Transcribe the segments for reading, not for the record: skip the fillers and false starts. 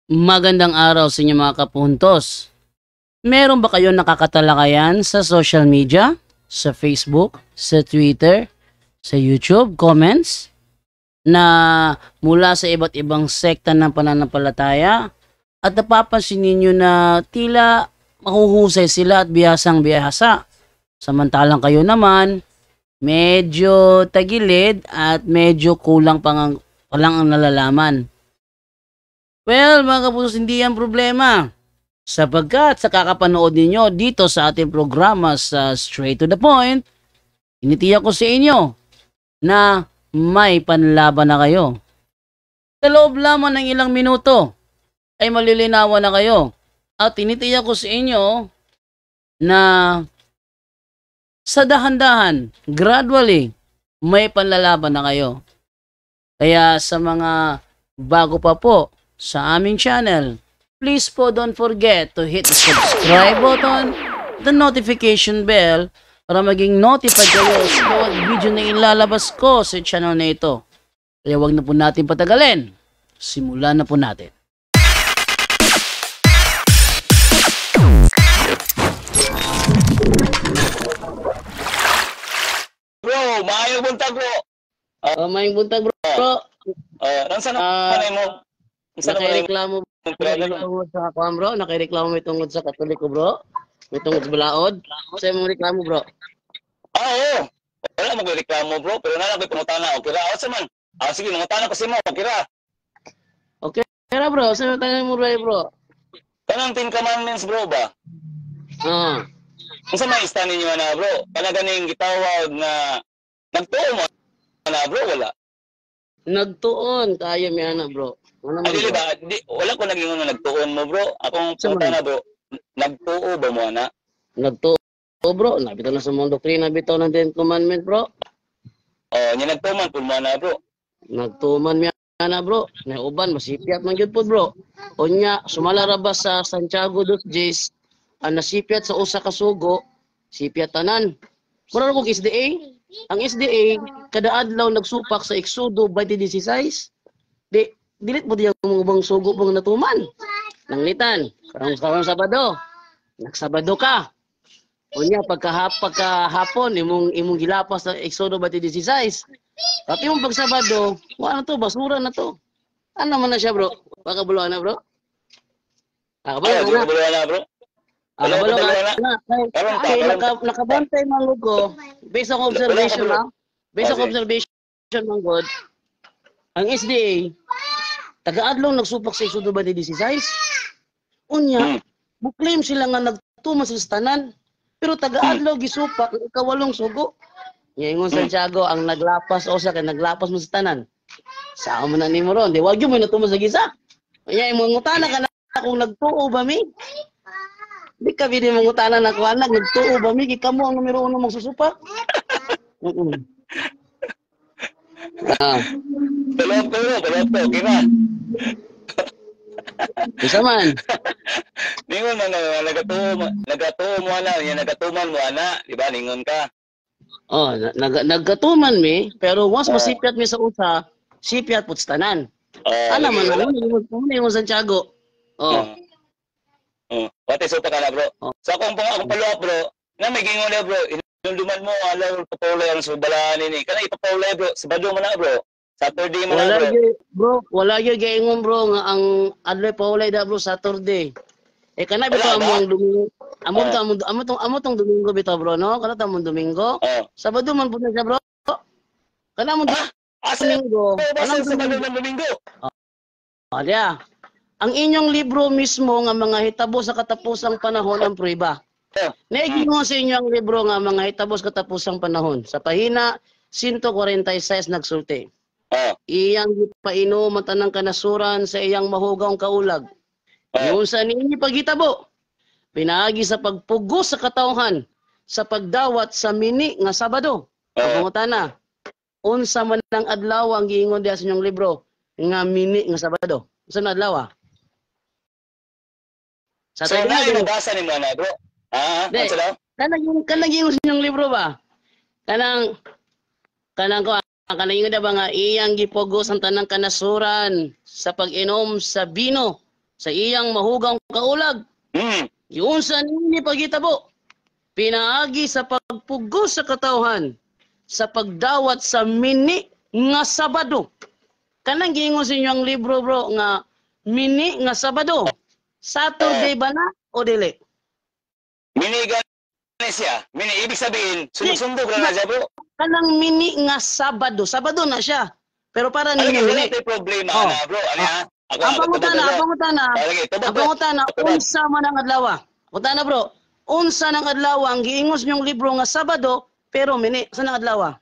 Magandang araw sa inyo mga kapuntos. Meron ba kayong nakakatalakayan sa social media? Sa Facebook, sa Twitter, sa YouTube, comments? Na mula sa iba't ibang sekta ng pananampalataya at napapansin ninyo na tila mahuhusay sila at bihasang bihasa. Samantalang kayo naman, medyo tagilid at medyo kulang palang ang nalalaman. Well, mga kapusos, hindi yan problema. Sapagkat sa kakapanood ninyo dito sa ating programa sa Straight to the Point, initiyak ko sa inyo na may panlaban na kayo. Sa loob lamang ng ilang minuto ay malilinawan na kayo. At tinitiyak ko sa inyo na sa dahan-dahan, gradually, may panlalaban na kayo. Kaya sa mga bago pa po sa aming channel, please po don't forget to hit the subscribe button, the notification bell, para maging notified kayo sa bawat video na ilalabas ko sa channel na ito. Kaya wag na po natin patagalin. Simulan na po natin. Bro, maayong buntag bro. Mayong buntag bro. Nang sanay mo? Nakireklamo sa akuan bro. Nakireklamo may tungod sa Katoliko bro. May tungod sa balaod. Sa mong reklamo bro. Oo. Wala magreklamo bro, pero nalagay pangutana. Okay ra, asa man? Sige, mangutana ko si mo. Okay ra. Okay ra bro. Sa tanong mo bro. Kanang 10 commandments bro ba? Unsa may ista ninyo na bro? Kana ganing gitawag na nagtuo mo na bro, wala. Nagtuon tayo mi ana bro. Ay, dili ba? Wala ko naging nagtuon mo bro. Akong pangutana bro. Nagtuo ba mo ana? Nagtuo bro. Nabitaw na sa mong doktrina bitaw ng 10 commandment bro. Nya nagtuman pud mo na bro. Nagtuman mi ana bro. Na uban masipiat man gyud pud bro. Unya sumala ra ba sa Santiago 2:10 ang nasipiat sa usa ka sugo, sipiat tanan. Mura ra kog SDA. Ang SDA kada adlaw nagsupak sa Exodo 20:16. Dilit mo diyan mga ubang sugo pang natuman. Nanglitan. Karong Sabado. Nagsabado ka. Unya pagkahapon imong gilapas sa Exodo 20:16. Pati yung pagsabado, ano to, basura na to. Ano man na siya bro? Pakabuluhan na bro? Pakabuluhan na bro? Kabalo na. Ay, nakabantay man ko. Based on observation na. Based on observation man god. Ang SDA taga-adlaw nagsupak sa Exodo 20:16. Unya, buklaim sila nga nagtuman sa tanan. Pero taga-adlaw gisupak ang ikawalong sugo. Ngayon Santiago ang naglapas o sa kay naglapas mo sa tanan. Sao man na nimo ron? Di wag mo natuman sa gisa. Unya imong ngutana ka na kung nagtuo ba mi? Di ka bidi mangutana na ko anak nagtuo ba mi kamo ang numero 1 mong susupak? Balot, kira. Isa man. Ningon man nagatuo mo ana, yan nagatuman mo ana, di ba ningon ka? Nagkatuman mi, pero once masipiat mi sa usa, sipiat pud sa tanan. Ana man mo Santiago. Pati supa ka na bro. Sa akong follow-up bro, na may gingon na bro, inunduman mo alaw papawlay ang subalaan ini. Kana ipapawlay bro, Sabado man na bro. Saturday man na bro. Wala gyud gaingon bro nga ang adlay pawlay da bro Saturday. Kana bitaw among Domingo. Amo tong Domingo bitaw bro no? Kana ta mong Domingo. Sabado man pud na siya bro. Kana mong Domingo. Kana Sabado man Domingo. Dia. Ang inyong libro mismo nga mga hitabo sa katapusang panahon ang prueba. Naiging sa inyo ang libro nga mga hitabo sa katapusang panahon. Sa pahina 146 nagsulti. Iyang gipainom ang tanang kanasuran sa iyang mahugawng kaulag. Yun sa ninyo paghitabo. Pinaagi sa pagpugos sa katawhan sa pagdawat sa mini nga Sabado. Pangutana. Unsa man ang adlaw ang giingon diha sa inyong libro nga mini nga Sabado? Unsa na adlaw? Sa so, nabasa ni mo na, bro? Ano daw? Kanang yung inyong libro ba? Kanang ingon ba nga iyang gipugos ang tanang kanasuran sa pag-inom sa bino sa iyang mahugang kaulag. Giunsa ni pagitabo, pinaagi sa pagpugos sa katawhan, sa pagdawat sa mini nga Sabado. Kanang giingon sa inyong libro bro nga mini nga Sabado. Saturday ba na o dili? Mini gani siya. Mini ibig sabihin, sumsundog na siya bro. Kanang mini nga Sabado. Sabado na siya. Pero para ninyo mini. Wala problema na bro. Ano ha? Ang pangutana, unsa man ang adlaw. Pangutana bro, unsa nang adlaw ang giingos niyong libro nga Sabado, pero mini sa nang adlaw?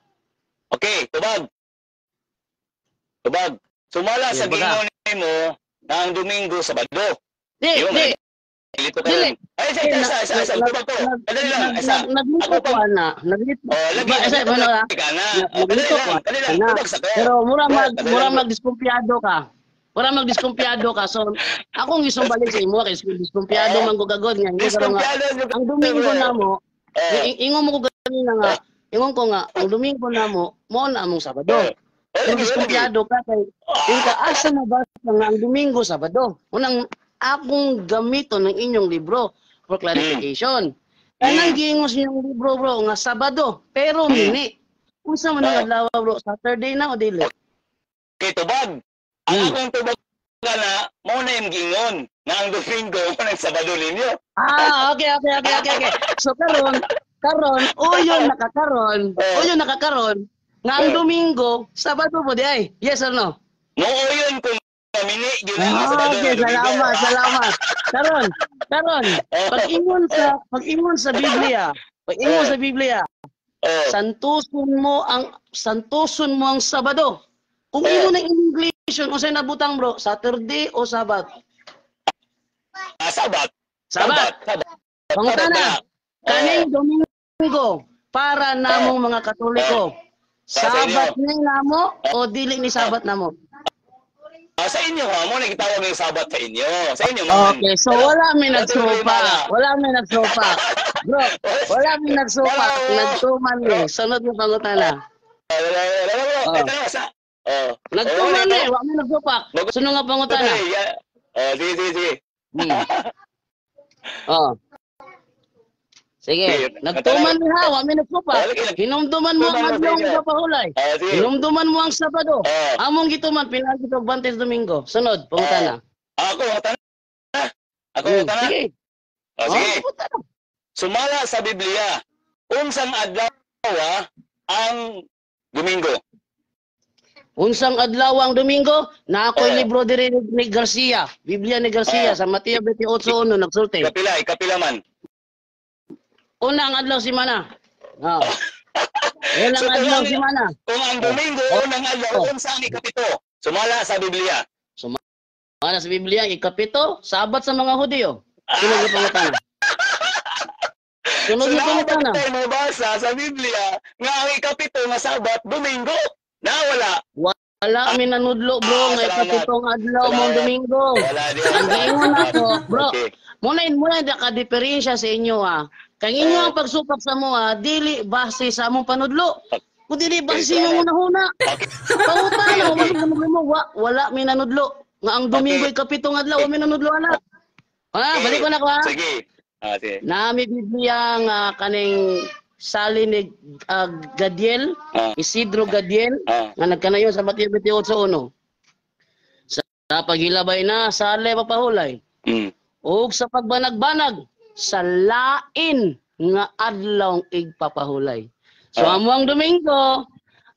Okay, tubag. Sumala sa giingon mo ng Domingo, Sabado. Di. Dili. Ay, isa. Tubag ko. Kadali lang, isa. Naglito ko na. Pero mura magdiskumpiyado ka. So, akong isumbalik sa imo kay diskumpiyado man ko gagod nga. Ang Domingo namo, ingon mo ko ganina nga. Ingon ko nga, ang Domingo namo, mo na among Sabado. Kung diskumpiyado ka kay asa na ba nga ang Domingo, Sabado? Unang akong gamiton ng inyong libro for clarification. Kanang giingos niyong libro bro nga Sabado, pero mini. Unsa man ang adlaw bro? Saturday na o dili? Kay tubag. Ang akong tubag na mo na yung gingon na ang Domingo mo ng Sabado ninyo. Okay. So karon uyon nakakaron nga ang Domingo, Sabado po di ay. Yes or no? No, uyon kung mini gyud ang Sabado. Okay, salamat. Karon, pag-ingon sa Biblia, santuson mo ang Sabado. Kung imo ng English, unsay nabutang bro, Saturday o Sabat? Sabat. Pangutana, kaning Domingo para namong mga Katoliko. Sabat ni namo o dili ni Sabat namo? Sa inyo ha, mo nagitawag ng Sabat sa inyo. Sa inyo man. Okay, so wala may nagsopa. Bro, wala may nagsopa. Nagtuman ni. Sunod mo pangutana. Nagtuman ni, wala may nagsopa. Sunod nga pangutana. Sige. Sige, nagtuman ni ha, wala may nagsopa. Hinumduman mo ang adlaw nga papahulay. Hinumduman mo ang Sabado. Among gituman, pinagi ito Bantes Domingo. Sunod, pangutana. Ako, Sige. Sige. Sumala sa Biblia, unsang adlaw ang Domingo? Unsang adlaw ang Domingo? Na ako'y libro diri ni Garcia. Biblia ni Garcia sa Mateo 28:1 nagsulti. Ikapila man. Unang adlaw semana. Unang adlaw semana. Kung ang Domingo, unang adlaw, unsang ikapito? Sumala sa Biblia. Sumala sa Biblia, ikapito, Sabat sa mga Hudyo. Sunod na pangutana. Tayo mabasa sa Biblia nga ang ikapito nga Sabat, Domingo. Nawala. Wala mi nanudlo bro nga ikapitong adlaw mong Domingo. Ang giingon ako, bro. Muna ka diferensya sa inyo ha. Kang inyo ang pagsupak sa mo dili base sa among panudlo. Kung dili base sa inyong unahuna. Pangutana mo wala mi nanudlo nga ang Domingo ikapitong adlaw mi nanudlo ana. Balik ko na ko ha. Sige. Sige. Nami Biblia nga kaning sali ni Gadiel, Isidro Gadiel, nga nagkanayon sa Mateo 28:1. Sa paghilabay na sa papahulay. Ug sa pagbanag-banag sa lain nga adlaw igpapahulay. So among Domingo,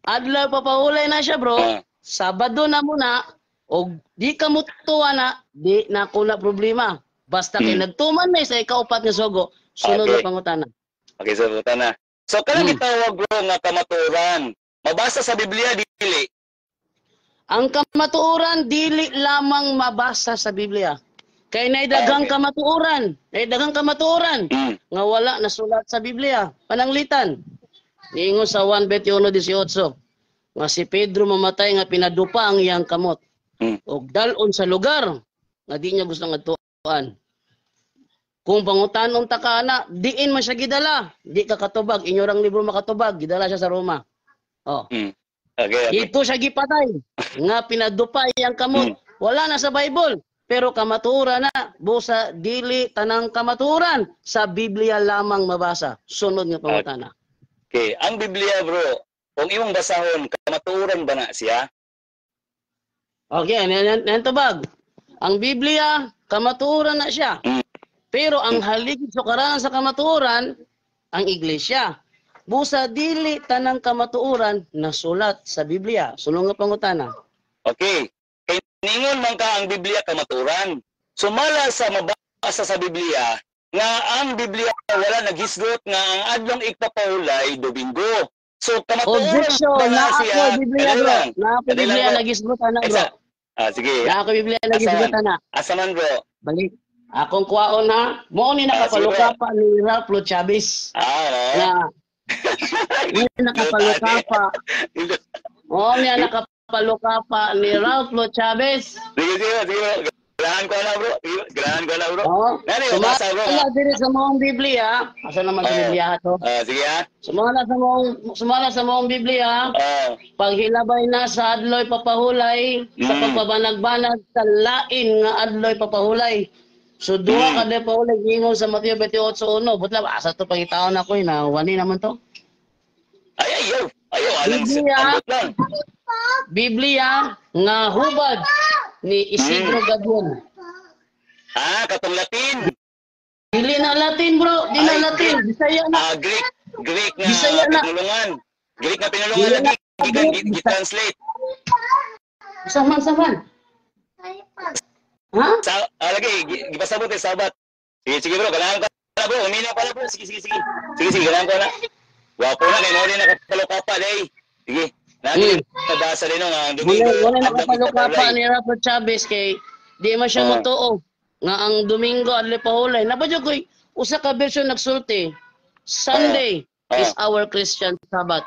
adlaw papahulay na siya bro. Sabado na muna og di ka mutuwa na, di na kuna problema. Basta kay nagtuman na sa ikaupat nga sugo, sunod na pangutana. Okay, so pangutana. So kanang gitawag bro nga kamatuoran. Mabasa sa Biblia dili. Ang kamatuoran dili lamang mabasa sa Biblia. Kay naidagang kamatuoran, nga wala nasulat sa Biblia. Pananglitan. Niingon sa 1 21:18 nga si Pedro mamatay nga pinadupa ang iyang kamot. Og dalon sa lugar nga di niya gusto nga tuan. Kung pangutanong takana, diin man siya gidala. Di ka katubag, inyorang libro makatubag, gidala siya sa Roma. Okay. Ito siya gipatay nga pinadupay ang kamot. Wala na sa Bible. pero kamaturan na. Busa dili tanang kamaturan sa Biblia lamang mabasa. Sunod nga pangutana. Okay, ang Biblia bro, kung imong basahon, kamatuoran ba na siya? Okay, yan tubag. Ang Biblia, kamatuoran na siya. Pero ang haligi sukaranan sa kamatuoran, ang iglesia. Busa dili tanang kamatuoran na sulat sa Biblia. Sunod nga pangutana. Okay. Kay ningon man ka ang Biblia kamatuoran. Sumala sa mabasa sa Biblia nga ang Biblia wala naghisgot nga ang adlong ikpapahulay Domingo. So kamatuoran Objection, ba na na siya? ako Biblia bro. Na ako Biblia nagisgutan na bro. Sige. Na ako Biblia nagisgutan na. Asaman bro. Balik. Akong kuwaon na. Mo ni nakapalukapa ni Ralph Lo Chavez. Na ni nakapalukapa. Mo ni nakapalukapa ni Ralph Lo Chavez. Sige. Ganahan ko na bro. Ganahan ko na bro. Nani mabasa bro. Sumala diri sa mong Biblia. Asa naman sa Biblia to? Sige ha. Sumala sa mong Biblia. Paghilabay na sa adloy papahulay sa pagbabanag-banag sa lain nga adloy papahulay. So duha ka de paulay gingon sa Mateo 28:1. Butla asa to pangitaon ako na wani naman to. Ayaw alang Biblia nga hubad ni Isidro Gabuon. Katong Latin. Dili na Latin bro, di na Latin, Bisaya na. Greek nga Bisaya na. pinulungan. Greek nga pinulungan lagi gi-translate. Saman. Ha? Lagi gipasabot sa sabat. Sige bro, ganahan ka na bro, umina pala bro. Sige, ganahan ko na. Wapo na kay mo rin nakapalukapa day. Sige. Lagi nabasa din ang Domingo. Wala nakapalukapa ni Ralph Chavez kay di man siya matuo nga ang Domingo adlaw pahulay. Nabadyo koy usa ka version nagsulti. Sunday is our Christian Sabbath.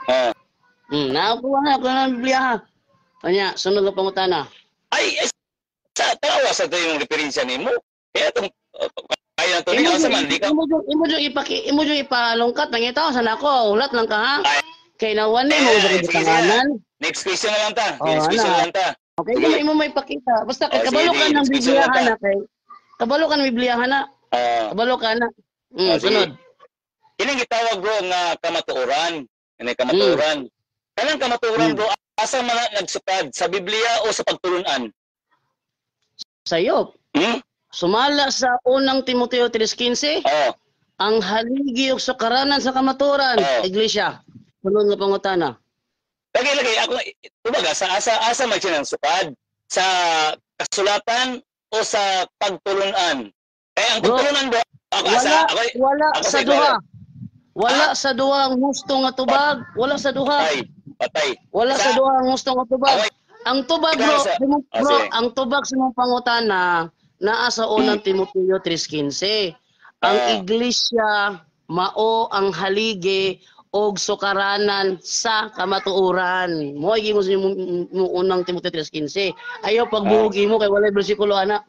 Nakuha na ako ng Biblia ha. Kanya, sunod na pangutana. Ay, tawa sa ito yung referensya ni mo. Kaya itong kaya na ito niya. Imo yung ipalungkat. Nangitaw, sana ako. Ulat lang ka ha. Kay nawan mo sa katanganan. Next question na lang ta. Next question na lang ta. Okay, imo may pakita. Basta kabalo ka ng Biblia na kay. Kabalo ka ng Biblia na. Kabalo ka na. Sunod. Ilang gitawag bro nga kamatuoran. Kamatuoran. Kanang kamatuoran bro, asa man nagsukad sa Biblia o sa pagtulunan? Sayo. Sumala sa unang Timoteo 3:15. Ang haligi ug sukaranan sa kamatuoran, iglesia. Sunod nga pangutana. Lagi ako tumaga sa asa man siya ng sukad sa kasulatan o sa pagtulunan. Kaya ang pagtulunan bro, wala sa duha. Wala sa duha ang husto nga tubag, wala sa duha. Patay. Wala sa duha ang husto nga tubag. Ang tubag bro, ang tubag sa mga pangutana naa sa unang Timoteo 3:15. Ang iglesia mao ang haligi og sukaranan sa kamatuoran. Mo igi mo unang Timoteo 3:15. Ayaw pagbuhugi mo kay walay bersikulo ana.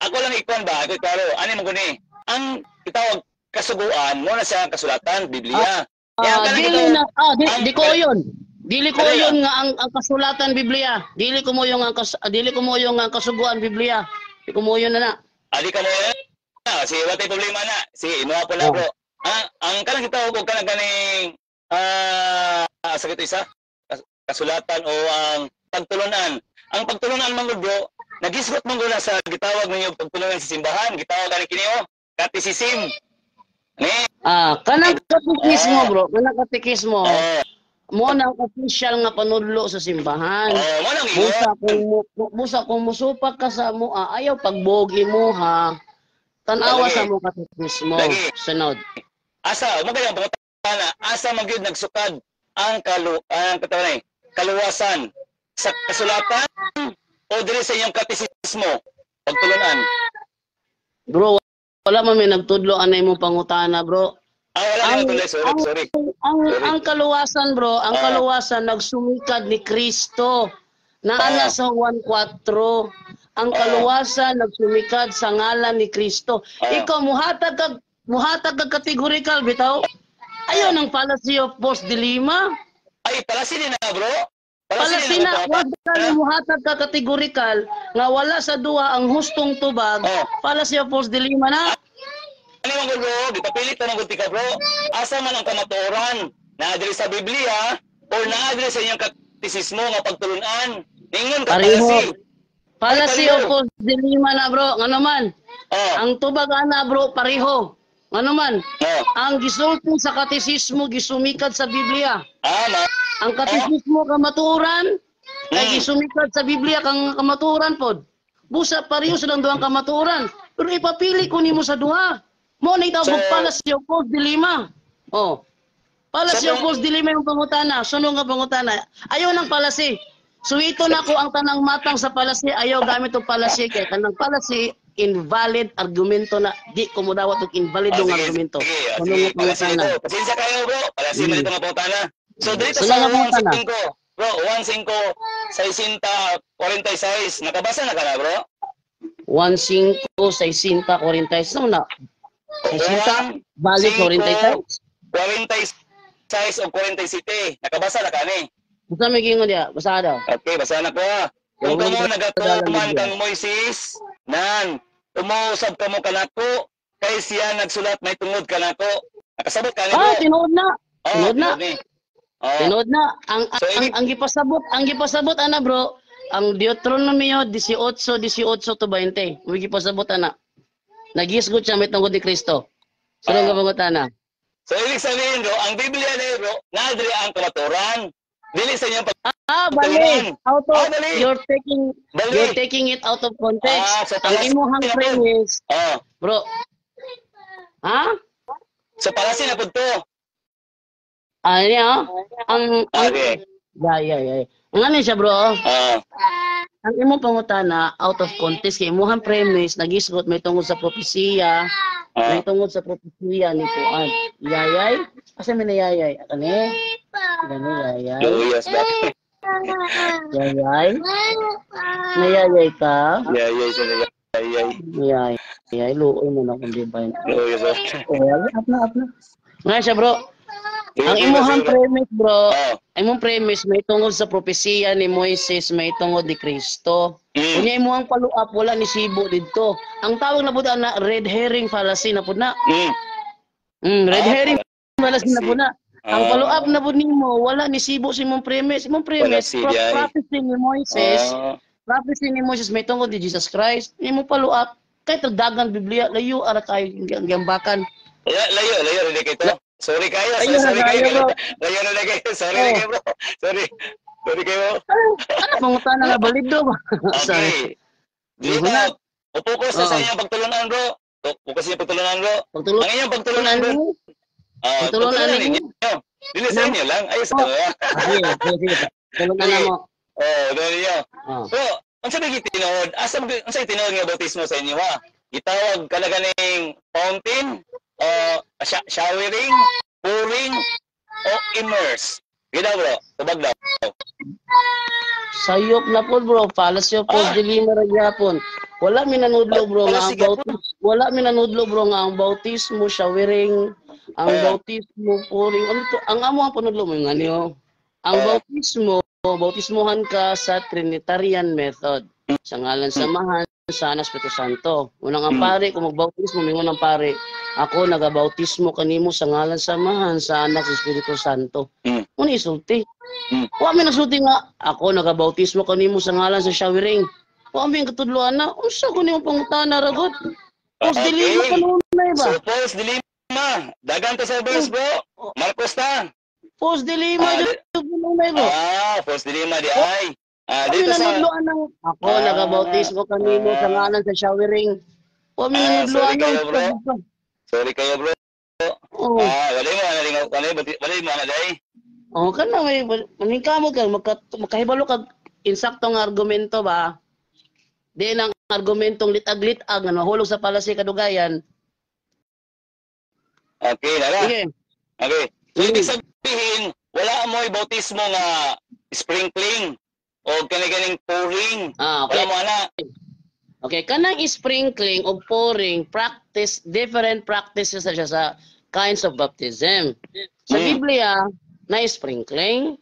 Ako lang ikon ba? Ako klaro. Ano mo guni? Ang itawag kasuguan mo na sa kasulatan, Biblia. Di ko yun. Dili ko yun nga ang kasulatan Biblia. Dili ko mo yung ang kasuguan Biblia. Di ko mo yun na. Di ka mo yun? Sige, wala tayong problema na. Sige, inuha po na bro. Ang kanang kita ko kanang ganing sakit isa kasulatan o ang pagtulunan. Ang pagtulunan man bro, nagisgot man gud sa gitawag ninyo pagtulunan sa simbahan, gitawag ani kini katisisim. Kanang katekismo bro, kanang katekismo. Mo nang official nga panudlo sa simbahan. Busa kung musupak ka sa mo, ayaw pagbogi mo ha. Tanawa sa mo katekismo. Sunod. Asa mo kaya pangutana, asa man gyud nagsukad ang kaluwasan sa kasulatan o diri sa iyong katekismo pagtulunan? Bro, wala man may nagtudlo anay mo pangutana bro. Wala na sorry. Ang kaluwasan bro, ang kaluwasan nagsumikad ni Kristo. Naana sa 1:4. Ang kaluwasan nagsumikad sa ngalan ni Kristo. Ikaw muhatag kag categorical bitaw. Ayaw ng Palace of Post Dilima. Ay, palasi din na bro. Palasina, wag ka muhatag ka kategorikal nga wala sa duha ang hustong tubag. Fallacy of false dilemma na. Ano man bro, gipapilit na ng ka bro. Asa man ang kamatuoran? Naadiri sa Biblia or naadiri sa inyong katisismo nga pagtulunan? Ningon ka pareho. Fallacy of false dilemma na bro. Nga naman. Ang tubag ana bro pareho. Ano man, ang gisulti sa katisismo gisumikat sa Biblia. Ang katisismo kamatuoran kay gisumikat sa Biblia kang kamatuoran pod. Busa pareho silang duhang kamatuoran. Pero ipapili ko nimo sa duha. Mo na itawag fallacy of false dilemma. Fallacy of false dilemma yung pangutana. Sunod nga pangutana. Ayaw ng fallacy. So ito na ko ang tanang matang sa fallacy. Ayaw gamit og fallacy kay tanang fallacy invalid argumento na di ko mo dawat og invalid ng argumento. Ano nga pangutana? Pasensya kayo bro. Fallacy man ito nga pangutana. So dito sa 1.5 bro, 1.5 60 46 nakabasa na ka na bro? 1.5 60 46 na. 60 valid 46. 46 o 47. Nakabasa na ka ni. Basta may gingon diya, basa daw. Okay, basa na ko. Kung kamo nagatuman kang Moises, nan umausab kamo kanako kay siya nagsulat may tungod kanako. Nakasabot ka ni bro? Tinuod na. Tinuod na. Tinuod na. Ang gipasabot ana bro, ang Deuteronomy 18:18 to 20. Ang gipasabot ana. Nagisgot siya may tungod ni Kristo. Sunod nga pangutana. So ibig sabihin bro, ang Biblia na bro, nadiri ang kamaturan. Dili sa inyong bali. You're taking it out of context. Ang imuhang premise. Bro. Ha? So fallacy na pud to. Ang Ang ano siya bro? Ang imong pangutana out of context kay imuhang premise nagisgot may tungod sa propesiya. May tungod sa propesiya ni Puan. Yayay? Asa man yayay? Kani? Kani yayay? Yayay? Nayayay ka? Yayay sa yayay. Yayay, luoy mo na kung di ba yun. Luoy sa. Apna. Nga siya bro. Ang imuhang premise bro, imong premise may tungod sa propesiya ni Moises, may tungod ni Kristo. Unya imuhang follow-up wala ni sibo didto. Ang tawag na pud na red herring fallacy na pud na. Red herring fallacy na pud na. Ang follow-up na pud nimo wala ni sibo sa imong premise. Imong premise prophecy ni Moises. Prophecy ni Moises may tungod ni Jesus Christ. Imong follow-up kay tagdagan Biblia layo ara kay gambakan. Layo rin kay to. Sorry kayo. Sorry kayo. Layo na kayo. Sorry kayo bro. Sorry kayo. Ano pangutana nga balido ba? Okay. Dito na. Focus na sa inyong pagtulunan bro. Focus sa inyong pagtulunan bro. Ang inyong pagtulunan bro. Pagtulunan ninyo. Dili sa inyo lang. Ayos ka ba? Sige. Tulunan mo. Doon niyo. So, ang sabi gitinod, ang sabi tinod nga bautismo sa inyo ha? Gitawag ka na ganing fountain, showering, pouring, o immerse. Gila bro, tubag daw. Sayop na po bro, fallacy of false dilemma ra gyapon. Wala mi nanudlo bro nga ang bautismo, showering, ang bautismo, pouring, ano to? Ang amo ang panudlo mo nga niyo. Ang bautismohan ka sa Trinitarian method. Sa ngalan samahan, sa Anak Espiritu Santo. Unang ang pare, kung magbautismo, mingon ang pare, ako nagabautismo kanimo sa ngalan samahan sa Anak Espiritu Santo. Ano isulti? Wa mi nagsulti nga, ako nagabautismo kanimo sa ngalan sa showering. Wa mi katudloan na, unsa ko nimo pangutana ragot? False dilemma kanunay ba? So false dilemma. Dagan to sa verse bro. Marcos ta. False dilemma kanunay bro. False dilemma di ay. Dito sa ako nagabautismo kanimo sa ngalan sa showering. O mi nanudloan bro. Sorry kayo bro. Wala mo na dai. Kana may maningkamot ka makahibalo kag insaktong argumento ba? Di nang argumentong litag-litag nga mahulog sa fallacy kadugayan. Okay, nara. Okay. So, ibig sabihin, wala mo bautismo nga sprinkling o kaniganing pouring. Okay. Wala mo na. Okay, kanang sprinkling o pouring, different practices na siya sa kinds of baptism. Sa Biblia, na sprinkling.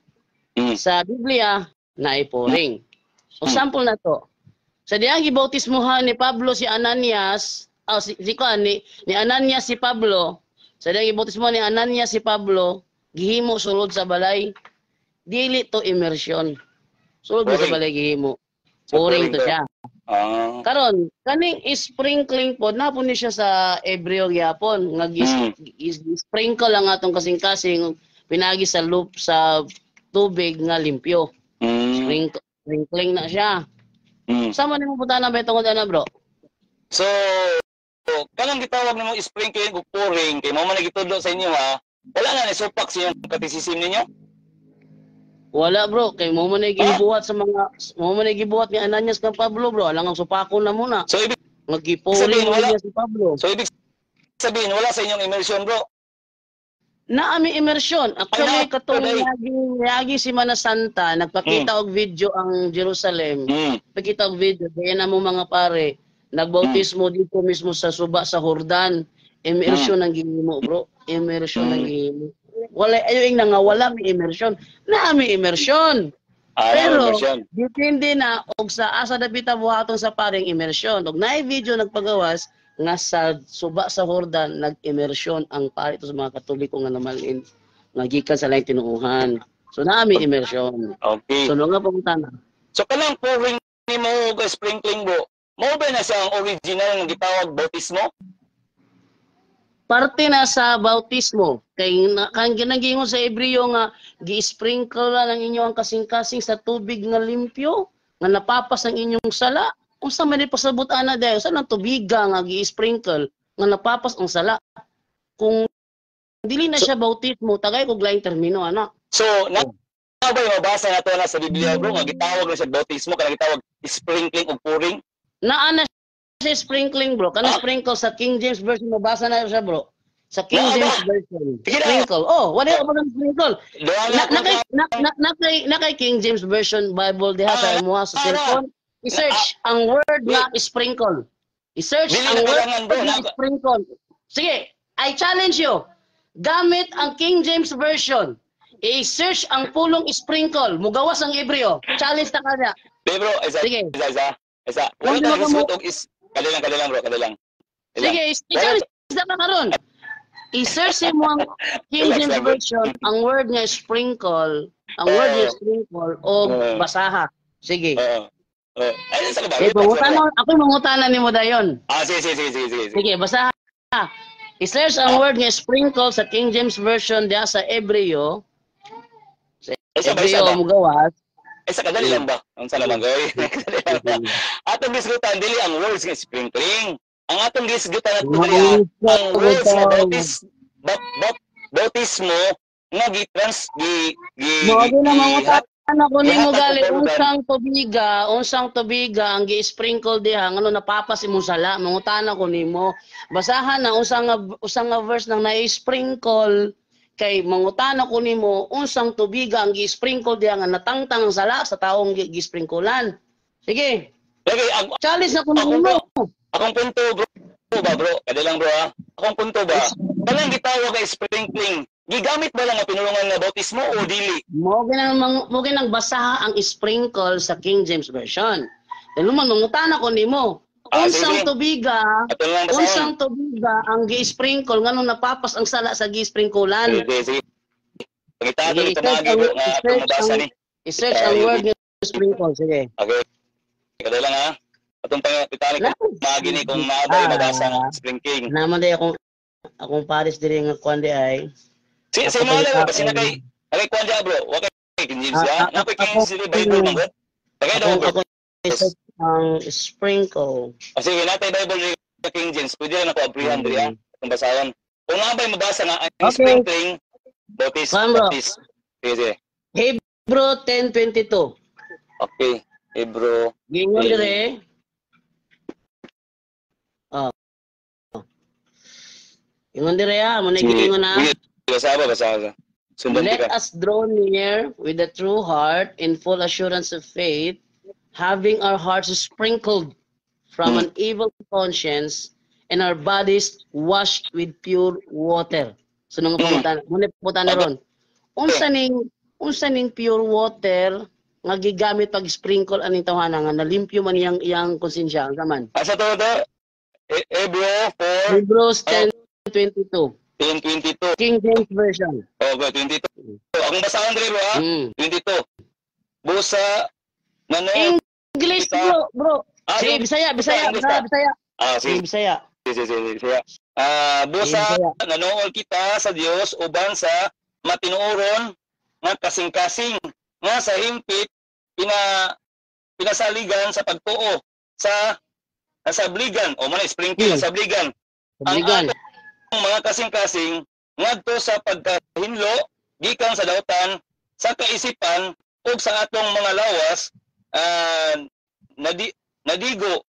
Sa Biblia, na ipuring. So sample na to. Sa diyang gibautismohan ni Pablo si Ananias, ni Ananias si Pablo, sa diyang gibautismohan ni Ananias si Pablo, gihimo sulod sa balay, dili to immersion. Sulod mo sa balay gihimo. Puring to siya. Karon, kaning sprinkling pod na po ni siya sa Hebreo gyapon, nga sprinkle lang atong kasing-kasing pinagi sa loop sa tubig nga limpyo. Sprinkling na siya. Sama nimo putana ba tungod ana, bro? So, kanang gitawag nimo sprinkling ug pouring kay mao man nagitudlo sa inyo ha. Wala na ni supak sa inyong katisisim ninyo? Wala, bro, kay mo man gibuhat sa mga mo man gibuhat ni Ananias kang Pablo, bro. Alang ang supakon na muna. So ibig magipouring niya si Pablo. So ibig sabihin wala sa inyong immersion, bro. Naami immersion. Actually, katong yagi si Mana Santa, nagpakita og video ang Jerusalem. Nagpakita og video, kaya na mo mga pare, nagbautismo dito mismo sa suba sa Jordan. Immersion ang gihimo, bro. Immersion ang gihimo. Wala ayong nga wala may immersion. Naami immersion. Pero depende na og sa asa dapita buhaton sa paring immersion. Og naay video nagpagawas nga sa suba sa Jordan nag-immersion ang pare sa mga Katoliko nga namalin nga gikan sa laing tinuuhan. So naami immersion. Okay. So nga pangutana. So kanang pouring nimo og sprinkling, bro. Mao ba na siya ang original nga gitawag bautismo? Parte na sa bautismo kay kang ginagingon sa Hebreo nga gi-sprinkle lang inyo ang kasing-kasing sa tubig nga limpyo nga napapas ang inyong sala. Unsa man ni pasabot ana dayon sa nang tubiga nga gi-sprinkle nga napapas ang sala. Kung dili na siya bautismo, tagay kog laing termino ana. So na ba mabasa nato na sa Biblia, bro, nga gitawag na siya bautismo kana gitawag sprinkling ug pouring? Naa na siya sprinkling, bro. Kana sprinkle sa King James version mabasa na siya, bro. Sa King James version. Sprinkle. Oh, wala ka pa sprinkle. Nakay King James version Bible diha sa imo sa cellphone. I-search ang word nga sprinkle. I-search ang word nga sprinkle. Sige, I challenge you. Gamit ang King James version. I-search ang pulong sprinkle. Mugawas ang Hebreo. Challenge ta kada. Bro, isa. Wala ka nagsuot og is kadalang bro, kadalang. Sige, i-challenge ta karon. I-search mo ang King James version, ang word nga sprinkle, ang word nga sprinkle o basaha. Sige. Ay, sa ba? Ako mangutanan nimo dayon. Sige. Sige, basaha. I-search ang word nga sprinkle sa King James version diha sa Hebreo. Sa Hebreo mugawas. Sa kadali lang ba? Ang salamat goy. Atong gisgutan dili ang words nga sprinkling. Ang atong gisgutan nato dili ang words nga bautismo nga ano ko nimo gali unsang tubiga ang gi-sprinkle diha ngano napapas imong sala mangutana ko nimo basahan na usang nga verse nang na-sprinkle kay mangutana ko nimo unsang tubiga ang gi-sprinkle diha nga natangtang ang sala sa taong gi-sprinklean. Sige. Challenge na ko nimo. Akong punto bro, kadalang bro ha. Akong punto ba? Kanang gitawag nga sprinkling gigamit ba lang nga pinulungan nga bautismo o dili? Mo ginang basaha ang sprinkle sa King James version. Dahil mangutana ko nimo, unsang tubiga ang gi-sprinkle nganong napapas ang sala sa gi-sprinklean. Sige. Pangitato nito magi bro nga atong mabasa ni. I-search ang word nga sprinkle, sige. Okay. Kada lang ha. Atong pangitato magi ni kung maabay mabasa nga sprinkling. Naman day akong pares diri nga kuan di ay. Si mo lang ba sinakay kuan dia bro. Wa kay King James ya. Napay King James Bible man gud. Tagay daw bro. Ang sprinkle. Sige, natay Bible ni King James. Pwede lang ako abrihan diri ha. Kung basahan. Kung nabay mabasa nga ang sprinkling bautis. Sige. Hebrew 10:22. Okay. Hebrew. Gingon dire. Ingon dire ha, mo gingon na. Basa. Let us draw near with a true heart in full assurance of faith, having our hearts sprinkled from an evil conscience and our bodies washed with pure water. So nung pumunta na ron. Unsa ning pure water nga gigamit pag sprinkle aning tawhana nga nalimpyo man iyang konsensya ang saman. Asa to? Hebrew 4 Hebrews 10:22. 10:22. King James version. Okay, 22. Akong basahan diri bro ha. 22. Busa nanood English kita. bro. Sige, Bisaya. Bisaya. Sige, Bisaya. Sige. Busa nanood kita sa Dios uban sa matinuoron nga kasing-kasing nga sa himpit pinasaligan sa pagtuo sa sabligan o man sprinkle sa sabligan. Ang mga kasing-kasing ngadto sa pagkahinlo gikan sa dautan sa kaisipan ug sa atong mga lawas nadigo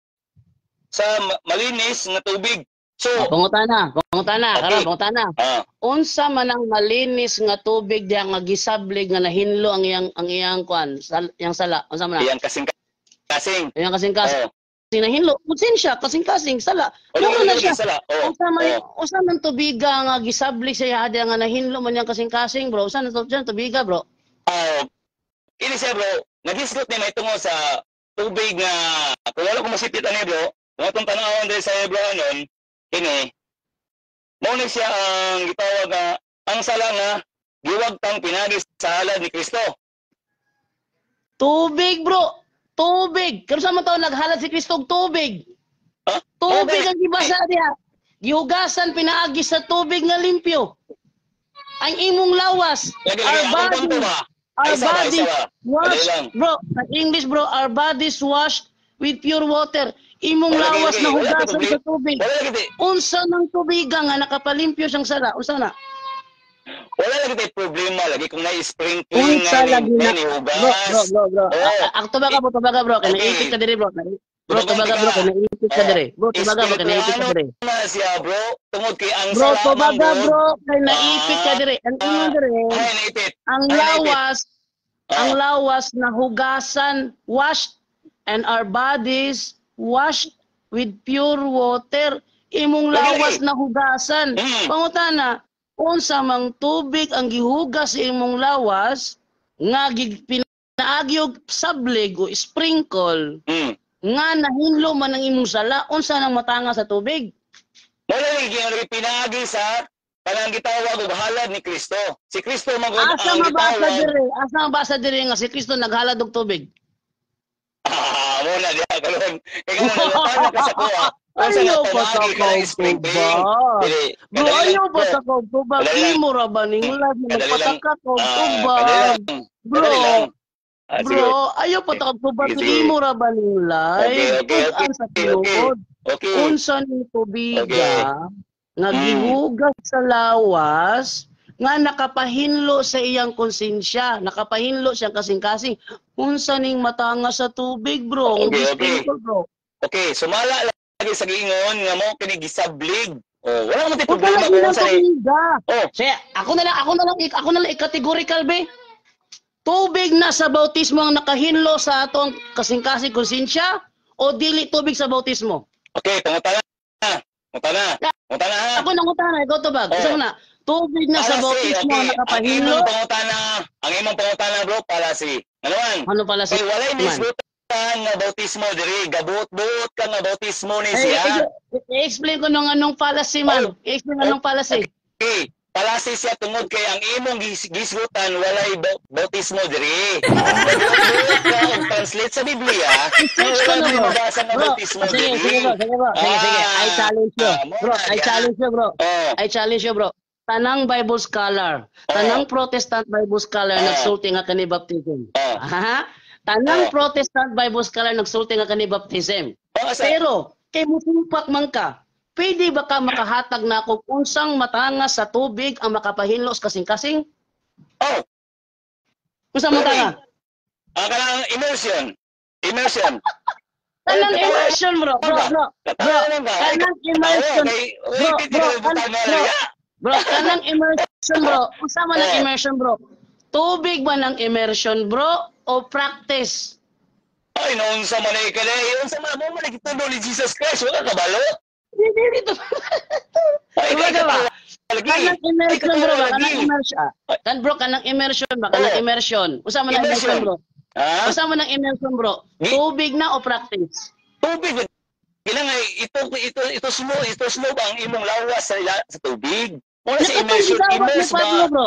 sa malinis nga tubig. So pangutana, okay. pangutana. Unsa man ang malinis nga tubig diha nga gisablig nga nahinlo ang iyang kwan, yang sala, unsa man? Iyang kasing-kasing. Iyang kasing-kasing. Nahinlo, konsensya, kasing-kasing sala. Mura na siya. Unsa man tubiga nga gisablig sa iya diha nga nahinlo man yang kasing-kasing, bro? Unsa man tubiga, bro? Ini siya, bro. Nagisgot ni may tungo sa tubig nga kung wala ko masipit ani, bro. Kung atong tanawon diri sa Hebrew anon, kini mao ni siya ang gitawag nga ang sala nga giwagtang pinagi sa halad ni Kristo. Tubig, bro. Tubig. Kano sa man taon naghalad si Kristo og tubig? Tubig ang gibasa diha. Gihugasan pinaagi sa tubig nga limpyo. Ang imong lawas, our body washed, bro, sa English, bro, our bodies washed with pure water. Imong lawas na hugasan sa tubig. Unsa nang tubiga nga nakapalimpyo siyang sala? Unsa na? Wala lagi tayo problema lagi kung na-sprinkling nga ni hugas. Bro. Tubaga bro. Kaya naipit ka diri, bro. Bro, tubaga bro. Kaya naipit ka diri. Bro, tubaga bro. Kaya naipit ka diri. Siya, bro. Tungod kay ang bro, tubaga bro. Kaya naipit ka diri. Ang ingon diri. Ang lawas na hugasan, washed, and our bodies washed with pure water. Imong lawas na hugasan. Pangutana, unsa mang tubig ang gihugas sa imong lawas nga pinaagi og sablig o sprinkle nga nahinlo man ang imong sala, unsa nang matanga sa tubig? Wala lagi pinaagi sa kanang gitawag og halad ni Kristo. Si Kristo magod ang gitawag. Asa mabasa diri nga si Kristo naghalad og tubig? Muna diha karon. Kaya nga ka sa kuha. Ayaw pa sa kaugtubag. Bro, ayaw pa sa kaugtubag. Imo ra ba ning lag magpataka kaugtubag? Bro, ayaw pa sa kaugtubag. Imo ra ba ning lag? Tugan sa tinuod. Unsa ni tubiga nga gihugas sa lawas nga nakapahinlo sa iyang konsensya, nakapahinlo siyang kasing-kasing. Unsa ning matanga sa tubig, bro? Bro. Okay, sumala lagi sa giingon nga mo kini gisablig. Wala man tay problema kung sa Saya, ako na lang i-categorical be. Tubig na sa bautismo ang nakahinlo sa atong kasing-kasing konsensya o dili tubig sa bautismo? Okay, pangutana. Ako nang utana, ikaw to bag. Isa na. Tubig na sa bautismo ang nakapahinlo. Ang imong pangutana, bro, palasi. Ano palasi? Walay disputan nga bautismo diri, gabot-bot ka nga bautismo ni siya. I-explain ko nung anong palasi man. I-explain anong palasi. Okay. Palasi siya tungod kay ang imong gisgutan walay bautismo diri. Translate sa Biblia. Search ko na bro. Sige. I challenge you, bro. I challenge you, bro. Tanang Bible scholar, tanang Protestant Bible scholar nagsulti nga kani baptism. Tanang Protestant Bible scholar nagsulti nga kani baptism. Pero kay musumpak man ka, pwede ba ka makahatag na kung unsang matanga sa tubig ang makapahinlo sa kasing-kasing? Unsang matanga? Kanang immersion. Kanang immersion, bro. Kanang immersion. Bro, kanang immersion, bro. Unsa man ang immersion, bro? Tubig ba ng immersion, bro? O practice? Ay, naunsa man ay kada. Unsa man mo nakitulo ni Jesus Christ, wala ka balo? Hindi dito. Tumaga ba? Kanang immersion, bro. Kanang immersion. Kanang immersion ba? Kanang immersion. Unsa man ang immersion, bro? Ha? Kasama ng immersion, bro. Tubig na o practice? Tubig. Kailangan ito slow ang imong lawas sa tubig. Muna sa immersion, immerse ba? Bro,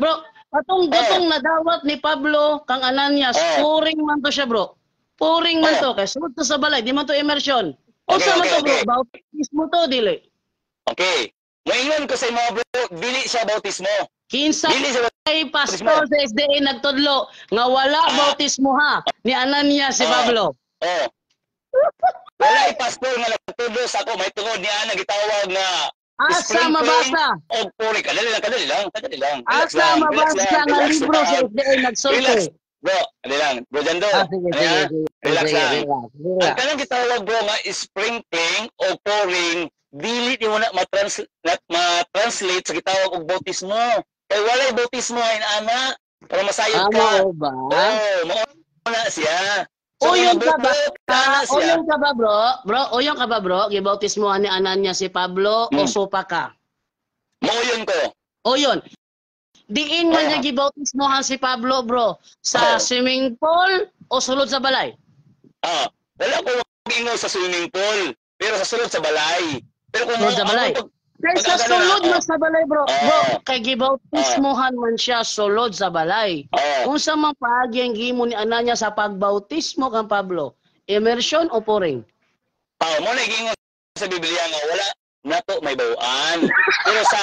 bro, katong nadawat ni Pablo kang Ananias, puring man to siya, bro. Puring man to, kay sulod to sa balay, di man to immersion. Unsa man to, bro? Bautismo to, dili. Okay. Ngayon ko sa mga bro, dili siya bautismo. Kinsa ay pastor sa SDA nagtudlo nga wala bautismo ha ni Ananias si Pablo. Wala pastor nga nagtudlo sa ako, may tungod niya nagitawag na asa mabasa. O puri, kadali lang. Asa mabasa nga libro sa SDA nagsulti. Bro, kadali lang. Bro Jando. Relax lang. Ang kanang gitawag bro nga sprinkling o pouring, dili ni mo na ma-translate sa gitawag og bautismo. Kay walay bautismo ay ana para masayod ka. Mauna siya. So, Uyong ka ba, bro? Bro, uyong ka ba, bro? Gibautismohan ni Ananias si Pablo o sopa ka? Mauyon ko. Uyon. Diin man niya gibautismohan si Pablo, bro. Sa swimming pool o sulod sa balay? Wala ko mag-ingaw sa swimming pool. Pero sa sulod sa balay. Pero kung sulod sa balay? Kaya sa sulod na sa balay, bro. Bro, kay gibautismohan man siya sulod sa balay. Kung sa mga paagi ang gimo ni Ananias sa pagbautismo kang Pablo, immersion o pouring? Mo na gingon sa Biblia nga wala nato may bawaan. Pero sa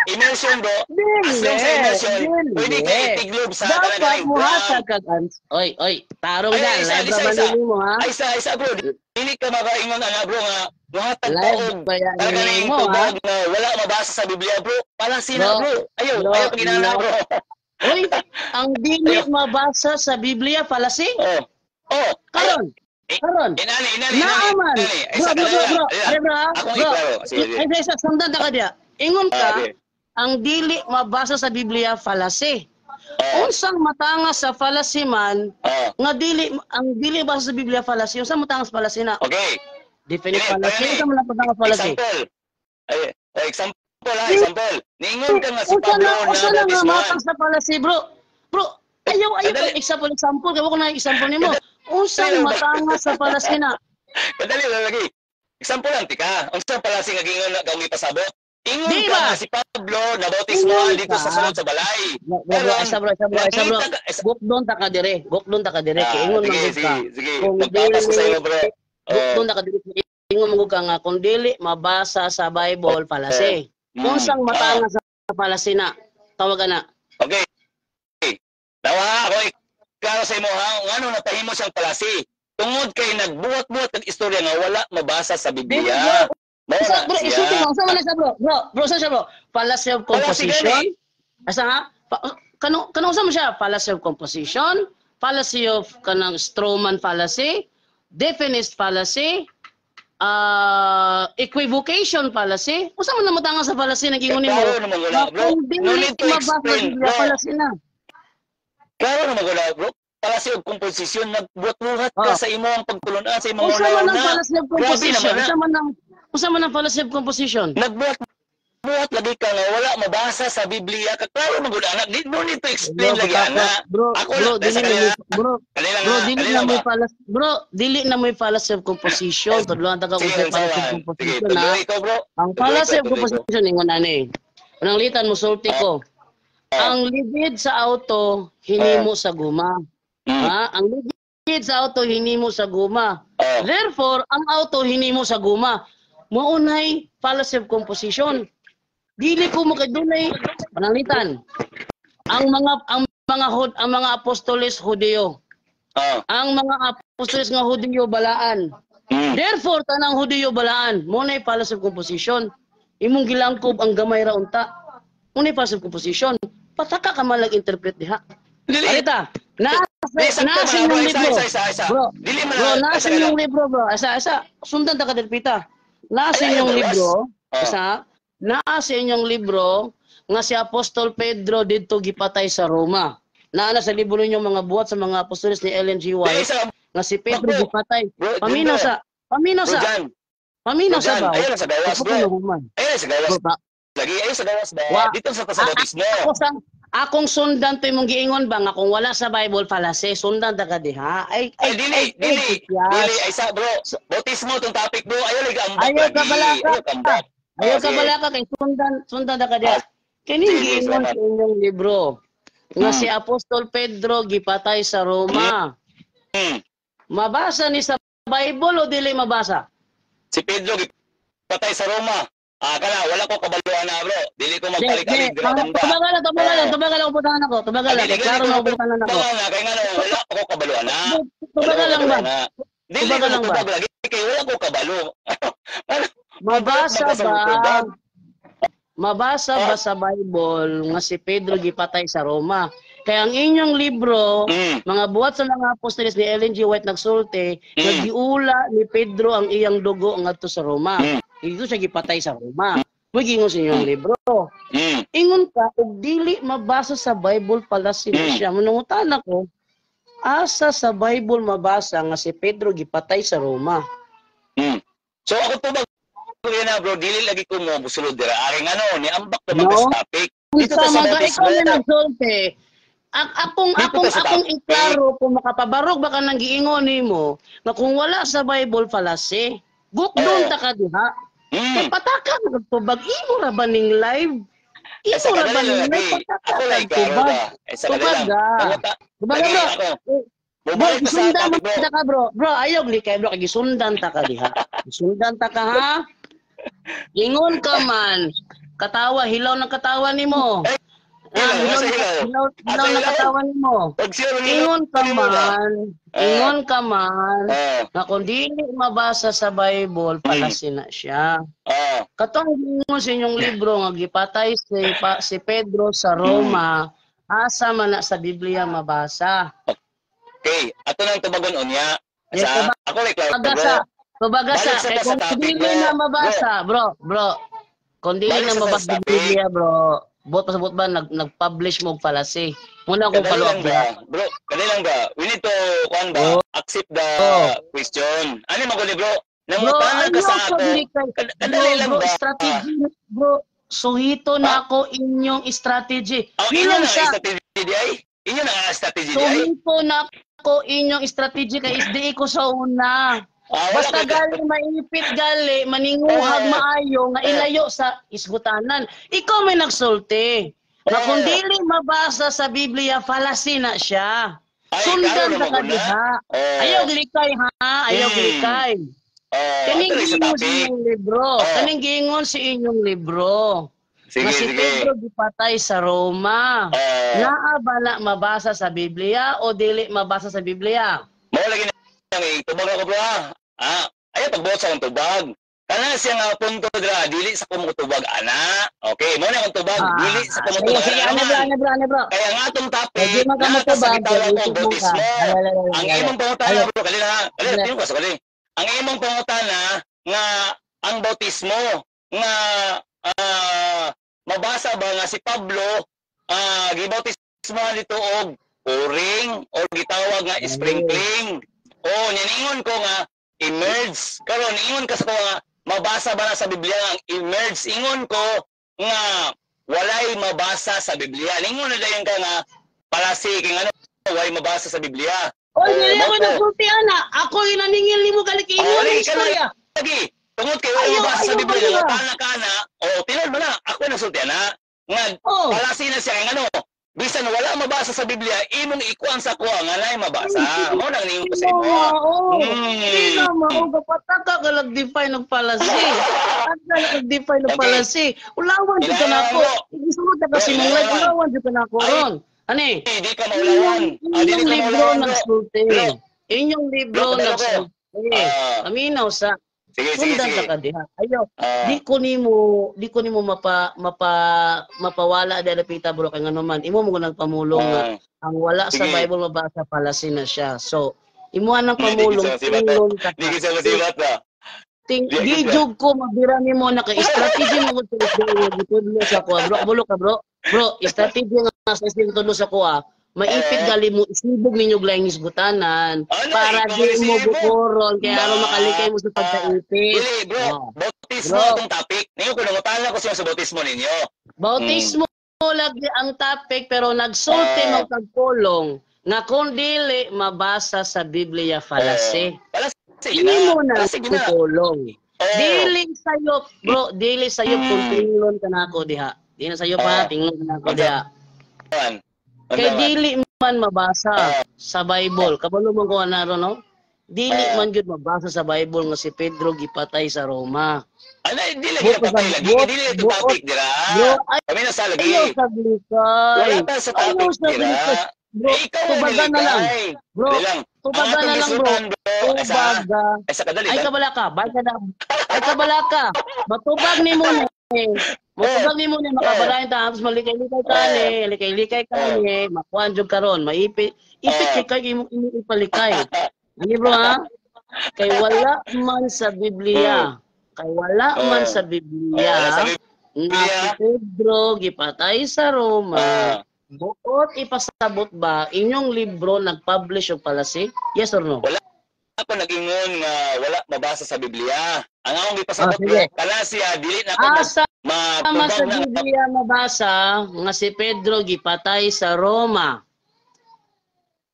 immersion, bro, as long sa immersion, pwede ka itiglob sa dapat mo hasag kag oy, tarong na, live ba manili mo ha? Ay sa bro, dili ka makaingon nga bro nga muhatag live taog ba yan mo ha? Na wala mabasa sa Biblia, bro. Parang sina bro. Ayaw ginana bro. Oy, ang dili mabasa sa Biblia fallacy? Karon. Inani. Naaman. Bro. Ay, sundan ta ka diya. Ingon ka, ang dili mabasa sa Biblia fallacy. Unsang matangas sa fallacy man, nga ang dili basa sa Biblia fallacy, unsang matangas fallacy na? Okay. Definite fallacy, unsang matangas fallacy? Example. Niingon ka nga si Pablo na bautismohan. Sa fallacy, bro. Bro, ayaw ka example kaya ko na example nimo. Unsang matangas sa fallacy na? Kadali lang lagi. Example lang tika. Unsang fallacy nga gingon na gawi pasabot? Ingon ka nga si Pablo na bautismohan dito sa sulod sa balay. Bro, Gukdon ta ka dire. Kay ingon man ka. Sige. Magpapas ko sa iyo, bro. Gukdon ta ka dire. Ingon man ka nga kung dili mabasa sa Bible fallacy. Unsang matangas sa fallacy na? Tawagan na. Okay. Dawa ako klaro sa imo ha, ngano natahimo siyang palasi. Tungod kay nagbuhat-buhat kag istorya nga wala mabasa sa Biblia. Bro, isulti mo, saan man siya, bro? Bro, saan siya, bro? Fallacy of composition? Asa nga? Kanong saan mo siya? Fallacy of composition? Fallacy of kanang Stroman fallacy? Definite fallacy? Equivocation fallacy? Kung saan mo namatanga sa fallacy nag-ingunin mo? Kung dili mabasa sa Biblia, fallacy na. Klaro naman gula, bro. Fallacy of composition, nagbuhat-buhat ka sa imong pagtulunan, sa imong usa man ang fallacy of composition? Usa man ang fallacy of composition? Nagbuhat lagi ka nga wala mabasa sa Biblia. Klaro naman gula, no need to explain lagi ana. Dili na may fallacy of composition. Tudloan ta ka kung fallacy of composition na. Ang fallacy of composition ingon ani. Unang litan mo sulti ko. Ang libid sa auto hinimo sa guma. Ang libid sa auto hinimo sa guma. Therefore, ang auto hinimo sa guma. Maunay fallacy of composition. Dili ko makadunay pananglitan. Ang mga apostoles Hudyo. Ang mga apostoles nga Hudyo balaan. Therefore, tanang Hudyo balaan. Maunay fallacy of composition. Imong gilangkob ang gamay ra unta. Maunay fallacy of composition. Pataka ka malang interpret diha. Arita, nasa inyong libro. Bro, nasa inyong libro, bro. Asa, sundan ta ka delpita. Nasa inyong libro, nasa inyong libro, nga si Apostol Pedro dito gipatay sa Roma. Naana sa libro ninyo mga buhat sa mga apostoles ni Ellen G. White, nga si Pedro gipatay. Paminaw sa ba? Ayun sa gawas, bro. Ayun sa gawas. Lagi ay sa gawas ba? Dito sa bautismo. akong sundan to imong giingon ba nga kung wala sa Bible fallacy, sundan ta ka diha. Ay dili ay sa bro. Bautismo tong topic bro. Ayaw ka balaka. Ayaw ka balaka kay sundan ta ka diha. Kining giingon sa inyong libro nga si Apostol Pedro gipatay sa Roma. Mabasa ni sa Bible o dili mabasa? Si Pedro gipatay sa Roma. Kana wala ko kabaluan na bro. Dili ko magpalig-alig dira banda. Tubagal putahan ako. Tubagal. Klaro na putahan ako. Kay ngano wala ko kabaluan na. Tubagal lang ba? Dili ko tubag lagi kay wala ko kabalo. Mabasa ba sa Bible nga si Pedro gipatay sa Roma? Kaya ang inyong libro, mga buhat sa mga apostoles ni Ellen G. White nagsulti, nagiula ni Pedro ang iyang dugo ngadto sa Roma. Ito siya gipatay sa Roma. Magingon sa inyong libro. Ingon ka, ug dili mabasa sa Bible pala siya. Manungutan ako, asa sa Bible mabasa nga si Pedro gipatay sa Roma? So ako to na bro, dili lagi ko mo busulod dira. Aring ni ambak na topic. Dito sa mga ikaw na nagsulti, akong iklaro kung makapabarog baka nang giingon nimo na kung wala sa Bible fallacy, gukdon ta ka diha. Kay pataka nagtubag imo ra ba ning live? Imo ra ba ning live? Ako lang tubag. Bro, gisundan ta ka bro. Bro, ayog li kay bro kay gisundan ta ka diha. Gisundan ta ka ha? Ingon ka man. Katawa, hilaw ng katawa nimo. Hilaw ng katawan mo. Ingon ka man, na kung dili mabasa sa Bible, fallacy na siya. Katong ingon sa inyong libro, nga gipatay si Pedro sa Roma, asa man na sa Biblia mabasa. Okay, ato nang tubagon unya. Ako like Tubagasa, kay kung dili na mabasa, bro, kung dili na mabasa sa Biblia, bro, buot pasabot ba nag-publish mo fallacy. Muna akong follow up bro. Kanilang ba? We need to accept the question. Ano maguli bro? Nangutangan ka sa ako. Kadali lang ba? Strategy bro. Suhito na ako inyong strategy. Inyo na strategy ay? Inyo na strategy ay? Suhito na ako inyong strategy kay SDA ko sa una. Basta gali maipit gali maninguhag maayo nga ilayo sa isgutanan. Ikaw may nagsulti. Na kung dili mabasa sa Biblia fallacy na siya. Sundan ka diha. Ayaw gilikay ha. Ayaw gilikay. Kaning gingon sa inyong libro. Kaning gingon sa inyong libro. Sige. Si Pedro gipatay sa Roma. Naa ba na mabasa sa Biblia o dili mabasa sa Biblia? Mao lagi tubag ako bro ayaw pagbuot sa akong tubag. Kana siya nga punto dira dili sa kumutubag ana. Okay, mo na akong tubag dili sa kumutubag. Sige, ano bro. Kaya nga atong topic sa gitawag ko bautismo. Ang imong pangutana bro tingog ka sa kali. Ang imong pangutana nga ang bautismo nga mabasa ba nga si Pablo gibautismo dito og pouring o gitawag nga sprinkling. Ningon ko nga emerge. Karon ingon ka sa ko nga mabasa ba na sa Biblia ang emerge? Ingon ko nga walay mabasa sa Biblia. Ningon na dayon ka nga fallacy kay ano walay mabasa sa Biblia. Dili ako nagsulti ana. Ako inaningil nimo gali kay ingon ang istorya. Lagi. Tungod kay walay mabasa sa Biblia nga kana tinod ba na ako nagsulti ana nga fallacy na siya ng bisan wala mabasa sa Biblia, imong ikuan sa kuha nga nay mabasa. Mao nang ningon ko sa imo. Hindi na mao pataka ka lag-define ng fallacy. Asa nag-define ng fallacy? Ulawan jud ka nako. Isulod na kasi mong live ulawan jud ka nako ron. Ani? Di ka maulawan. Inyong libro nagsulti. Inyong libro nagsulti. Aminaw sa sundan ka diha. Ayo, di ko nimo mapawala dala pita bro kay nganuman. Imo mo nagpamulong nga ang wala sa Bible mabasa fallacy na siya. So, imo nang pamulong tingnon ka. Di kita masibat ba? Di jug ko mabira nimo na kay strategy mo gud sa ko. Bro, ka bro. Bro, strategy nga sa tudlo sa ko maipit gali mo isibog ninyo glayng isgutanan para di mo bukoron kaya ano makalikay mo sa pagkaipit. Bro, bautismo itong topic. Ninyo ko nangutana ko siya sa bautismo ninyo. Bautismo lagi ang topic pero nagsulti mo kagpulong nga kung dili mabasa sa Biblia fallacy. Hindi mo na pulong. Dili sayo, bro, dili sayo kung tinglon ka na ako diha. Di na sayo pa, tinglon ka na ako diha. Kay dili man mabasa sa Bible. Kabalo mo ko anaro, no? Dili man gyud mabasa sa Bible nga si Pedro gipatay sa Roma. Ano, dili lagi patay lagi. Dili ito topic dira. Kami na sa lagi. Wala pa sa topic dira. Bro, tubagan na lang. Bro, tubagan na lang, bro. Tubaga. Ay, kabala ka. Ay, kabala ka. Matubag ni mo na eh. Matubag ni mo na makabalain ta. Tapos malikay-likay ka ni. Likay-likay ka ni. Makuhan dyan ka ron. Maipit. Ipit kay mo ipalikay. Hindi bro ha? Kay wala man sa Biblia. Kay wala man sa Biblia. Nga si Pedro gipatay sa Roma. Buot ipasabot ba inyong libro nag-publish o fallacy? Yes or no? Wala ako nag-ingon nga wala mabasa sa Biblia. Ang akong ipasabot bro, kala siya dili na ako sa Biblia mabasa nga si Pedro gipatay sa Roma.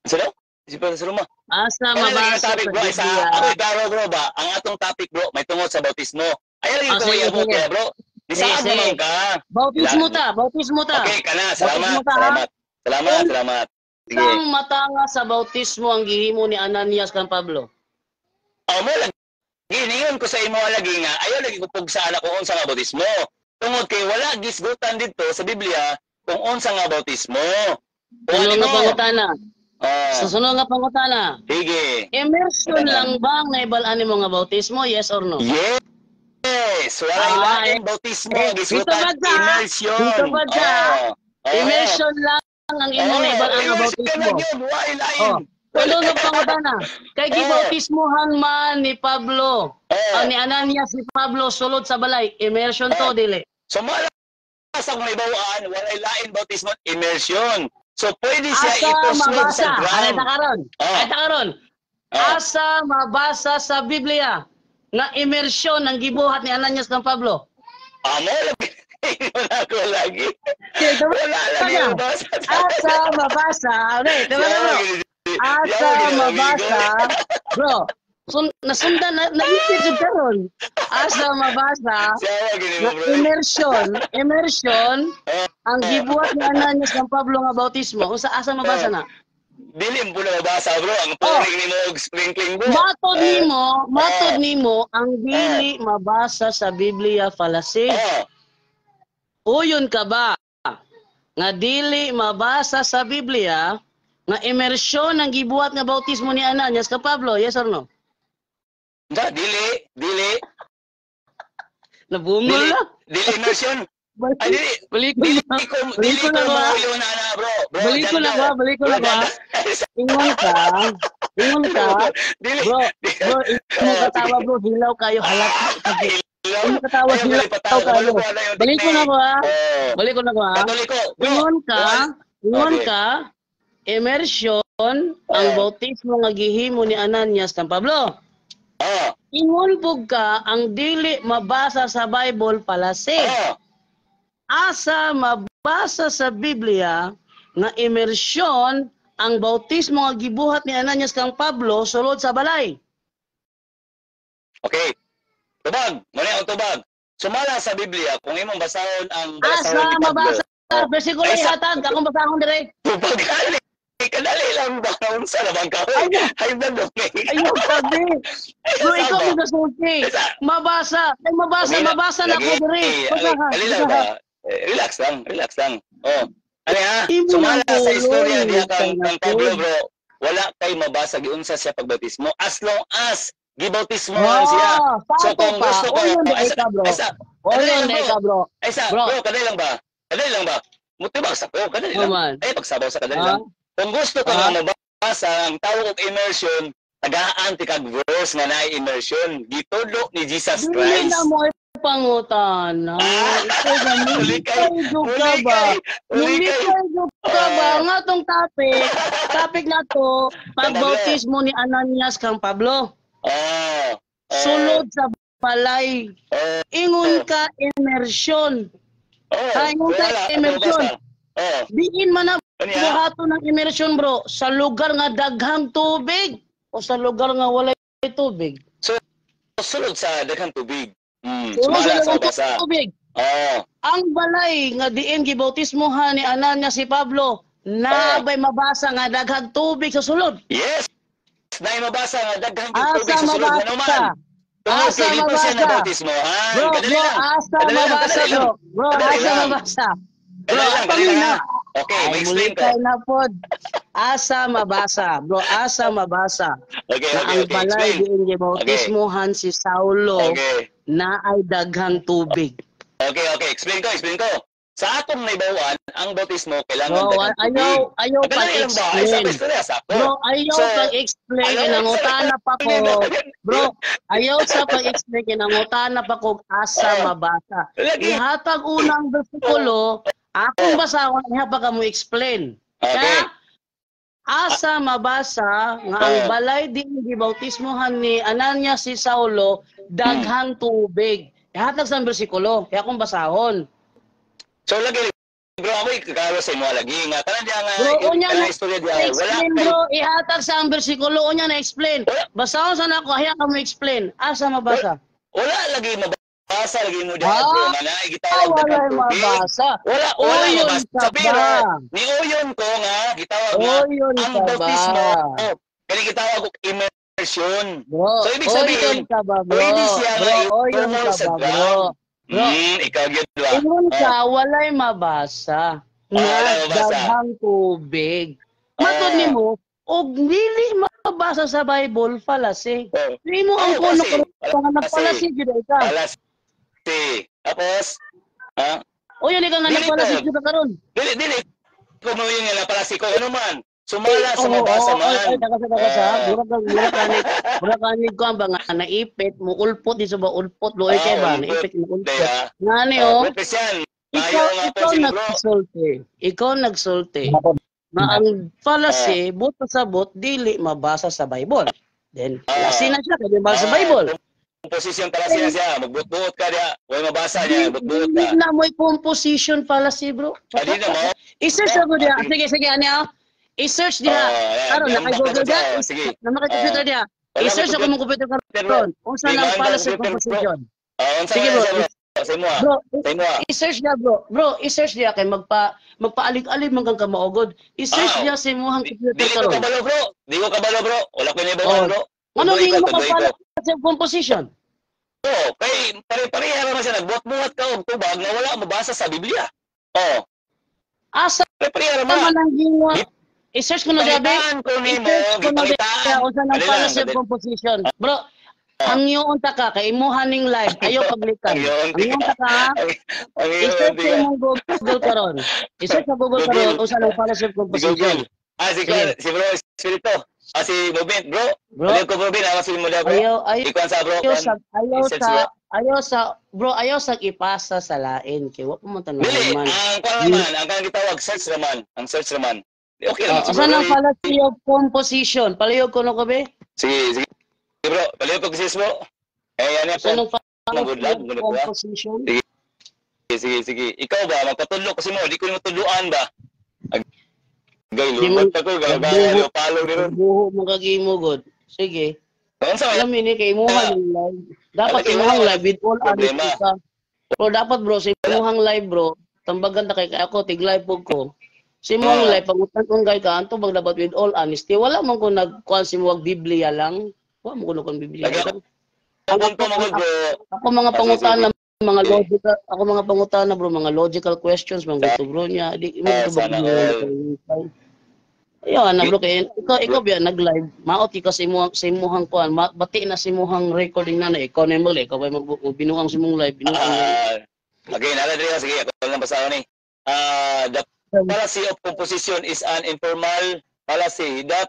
Sino? Si Pedro sa Roma? Asa mabasa sa Biblia. Ako idaro bro ba? Ang atong topic bro, may tungod sa bautismo. Ayaw lagi ko mo bro. Saan naman ka? Bautismo ta. Okay, kana. Salamat. Sige. Ang matanga sa bautismo ang gihimo ni Ananias kan Pablo? Mo lagi. Giningon ko sa imo lagi nga, ayaw lagi ko pugsa anak ko unsa nga bautismo. Tungod kay wala gisgutan dito sa Biblia kung unsa nga bautismo. Sunod nga pangutana. Susunod nga pangutana. Sige. Immersion lang ba ang naibalaan nimo nga bautismo? Yes or no? Yes, wala laing bautismo, gisgutan immersion. Dito ba ka? Immersion lang ang imong naibalaan nga bautismo. Tulo nga pangutana. Kay gibautismohan man ni Pablo, ni Ananias ni Pablo sulod sa balay, immersion to dili. So mala sa may bawaan, wala laing bautismo, immersion. So pwede siya iposlod sa ground. Ay ta karon. Asa mabasa sa Biblia nga immersion ang gibuhat ni Ananias ng Pablo? Mo lagi. Wala ko lagi. Wala lagi mabasa. Asa mabasa. Okay, diba na bro? Asa mabasa. Bro, nasundan, naipit yung karon. Asa mabasa na immersion ang gibuhat ni Ananias ng Pablo nga bautismo. Kung sa asa mabasa na? Dili mo na mabasa bro, ang turing ni mo sprinkling bro. Matod nimo ang dili mabasa sa Biblia fallacy. Uyon ka ba nga dili mabasa sa Biblia nga immersion ang gibuhat nga bautismo ni Ananias ka Pablo? Yes or no? Dili. Nabungol na. Dili immersion. Balik ko na ba? Balik ko na ba? Ingon ka. Bro, ingon katawa bro, hilaw kayo, halata. Ingon katawa, hilaw kayo. Balik ko na ba? Ingon ka, immersion ang bautismo nga gihimo ni Ananias kang Pablo. Ingon pug ka ang dili mabasa sa Bible fallacy. Asa mabasa sa Biblia nga immersion ang bautismo nga gibuhat ni Ananias kang Pablo sulod sa balay. Okay. Tubag, muna ang tubag. Sumala sa Biblia kung imong basahon ang asa mabasa bersikulo ihatag akong basahon dire. Tubag kadali lang ba unsa na bang kahoy? Hay bando. Ayun sabi. Bro, ikaw mo nasulti. Mabasa na ko dire. Dali lang ba? Relax lang. Ano ha? Sumala sa istorya diya kang Pablo bro. Wala kay mabasa giunsa siya pagbautismo as long as gibautismo siya. So kung gusto ko bro. Bro, kadali lang ba? Mutibag sa ko, kadali lang. Ay pagsabaw sa kadali lang. Kung gusto ko nga mabasa ang tawag og immersion, tagaan ti kag verse nga naay immersion gitudlo ni Jesus Christ. Pangutana. Ito ba? Ulikay ba? Nga tong topic na to, pagbautismo ni Ananias kang Pablo. Sulod sa balay. Ingon ka immersion. Hayong sa immersion. Diin man na buhato ng immersion bro sa lugar nga daghang tubig o sa lugar nga walay tubig. So sulod sa daghang tubig. Sulod sa daghang tubig. Ang balay nga diin gibautismohan ni Ananias si Pablo nabay mabasa nga daghang tubig sa sulod. Yes. Nay mabasa nga daghang tubig sa sulod nga naman. Asa mabasa. Bro, asa mabasa bro. Bro, asa mabasa. Bro, okay, explain ko. Na pod. Asa mabasa. Bro, asa mabasa. Okay. Ang balay diin gibautismohan si Saulo na ay daghang tubig. Okay. Explain ko. Sa atong naibawan, ang bautismo kailangan daghang tubig. Ayaw pag-explain. Bro, ayaw pag-explain. Inangutana pa ko. Bro, ayaw sa pag-explain. Inangutana pa ko asa mabasa. Ihatag unang bersikulo, akong basahon, ihapag ka mo explain. Kaya, asa mabasa nga ang balay din gibautismohan ni Ananias si Saulo daghang tubig. Ihatag sa bersikulo, kaya akong basahon. So lagi bro ako ikagawa sa imo lagi nga tanan dia nga istorya dia explain bro ihatag sa ang bersikulo unya na explain. Basahon sa nako haya ka mo explain. Asa mabasa? Wala lagi mabasa lagi mo dia bro nga na gitawag wala mabasa. Wala mabasa. Pero ni uyon ko nga gitawag nga ang bautismo. Kani gitawag og immersion. So ibig sabihin pwede siya nga sa ground. Bro, ikaw yun ba? Ingon ka, walay mabasa nga daghang tubig. Matod ni mo, og dili mabasa sa Bible, fallacy. Di mo ang kuno kung nagpalasi jud ka. Fallacy. Tapos, o yan ikaw nga nagpalasi jud karon. Dili. Kung mo yung nagpalasi ko, ano man? Sumala sa mabasa man. Mura kanig ko ang ba nga naipit mo ulpot di sa ba ulpot loy kay ba naipit mo ulpot. Ngani o? Ikaw nagsulti. Na ang fallacy buto sa bot dili mabasa sa Bible. Then fallacy na siya kay mabasa sa Bible. Composition fallacy na siya, magbut-buot ka dia, way mabasa niya, magbut-buot ka. Hindi na mo'y composition fallacy bro. Adi na mo. I-search ako dia. Sige ani ah. I-search diha. Karon naka-Google dia. Naka-computer dia. I-search ako mong computer karon. Unsa nang fallacy composition? Sige bro. Sa imo. I-search dia bro. Bro, i-search dia kay magpaalig-alig man kang kamaugod. I-search dia sa imong computer karon. Di ko kabalo bro. Wala ko ni bawon bro. Ano di mo fallacy composition? Kay pare-pareha naman siya nagbuhat-buhat ka og tubag na wala mabasa sa Biblia. Asa pare-pareha naman. I-search ko na gabi. I-search ko na gabi. Unsa nang fallacy composition. Bro, ang iyong ka kay imuhan ning live. Ayaw paglikan. Ang iyong ka. I-search ko mong Google karon. I-search sa Google karon unsa nang fallacy composition. Si bro Espirito. Si Bobin, bro. Bro ko Bobin, awas mo daw bro. Ikaw sa bro. Ayaw sa ipasa sa lain kay wa mo tanong man. Ang kan gitawag search naman. Ang search naman. Okay naman. Asa nang fallacy of composition? Palihog ko no ko be? Sige bro, palihog ko sis bro. Ano po? Anong fallacy of composition? Sige. Ikaw ba magpatudlo kasi mo, di ko matudloan ba? Lubat ako, gagawa, palo ni ron. Buho mo kagimo god. Sige. Alam ni kay imuhang live. Dapat imuhang live with all honesty ka. Pero dapat bro, sa imuhang live bro, tambagan ta kay ako tig live pug ko. Si mong live pangutan kung gay ka anto magdapat with all honesty. Wala man ko nagkuan si mo Biblia lang. Wala mo ko Biblia. Ako mga pangutan mga logical, ako mga pangutana bro, mga logical questions, mga gusto bro niya. Di mo ko ba. Ayun, na bro kay ikaw biya nag-live. Maot ka sa imuhang kuan, bati na sa imuhang recording na ikaw na mo ikaw bay binuang sa imong live, binuang. Okay, nala diri sige ako lang basahan ni. The fallacy of composition is an informal fallacy that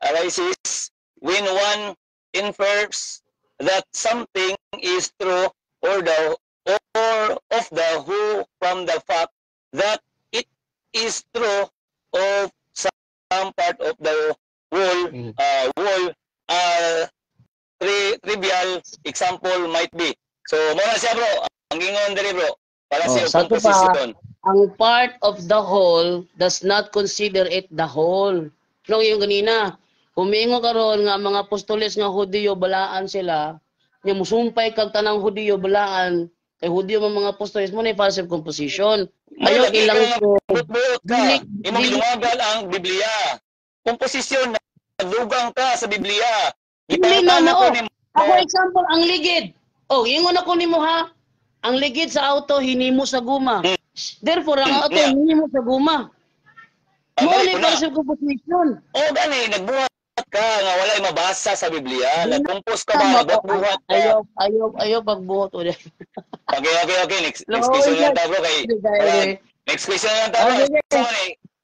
arises when one infers that something is true or of the who from the fact that it is true of some part of the whole trivial example might be. So muna siya bro, ang gingon diri bro, Wala siya Sa to pa, composition. ang part of the whole does not consider it the whole. No, yung ganina, humingo karon nga mga apostoles nga Hudiyo balaan sila, nga musumpay kag tanang Hudiyo balaan, kay Hudiyo mga apostoles mo na passive composition. Ayaw Lagi ilang ka ko. buot ka. Dili, Imong dili, giluwagan ang Biblia. Komposisyon na nagdugang ka sa Biblia. dili na Ipangutana ko mao. ni Ako example, ang ligid. Oh, ingon ako nimo ha. Ang ligid sa auto hinimo sa guma. Therefore, ang auto hinimo sa guma. Mo ni passive composition. gani nagbuhat ka nga walay mabasa sa Biblia. Nagkompos ka Tama ba? ko. Buhat ka. Ayaw pagbuhat ulit. Okay. Next question lang ta bro kay. Next question lang ta bro.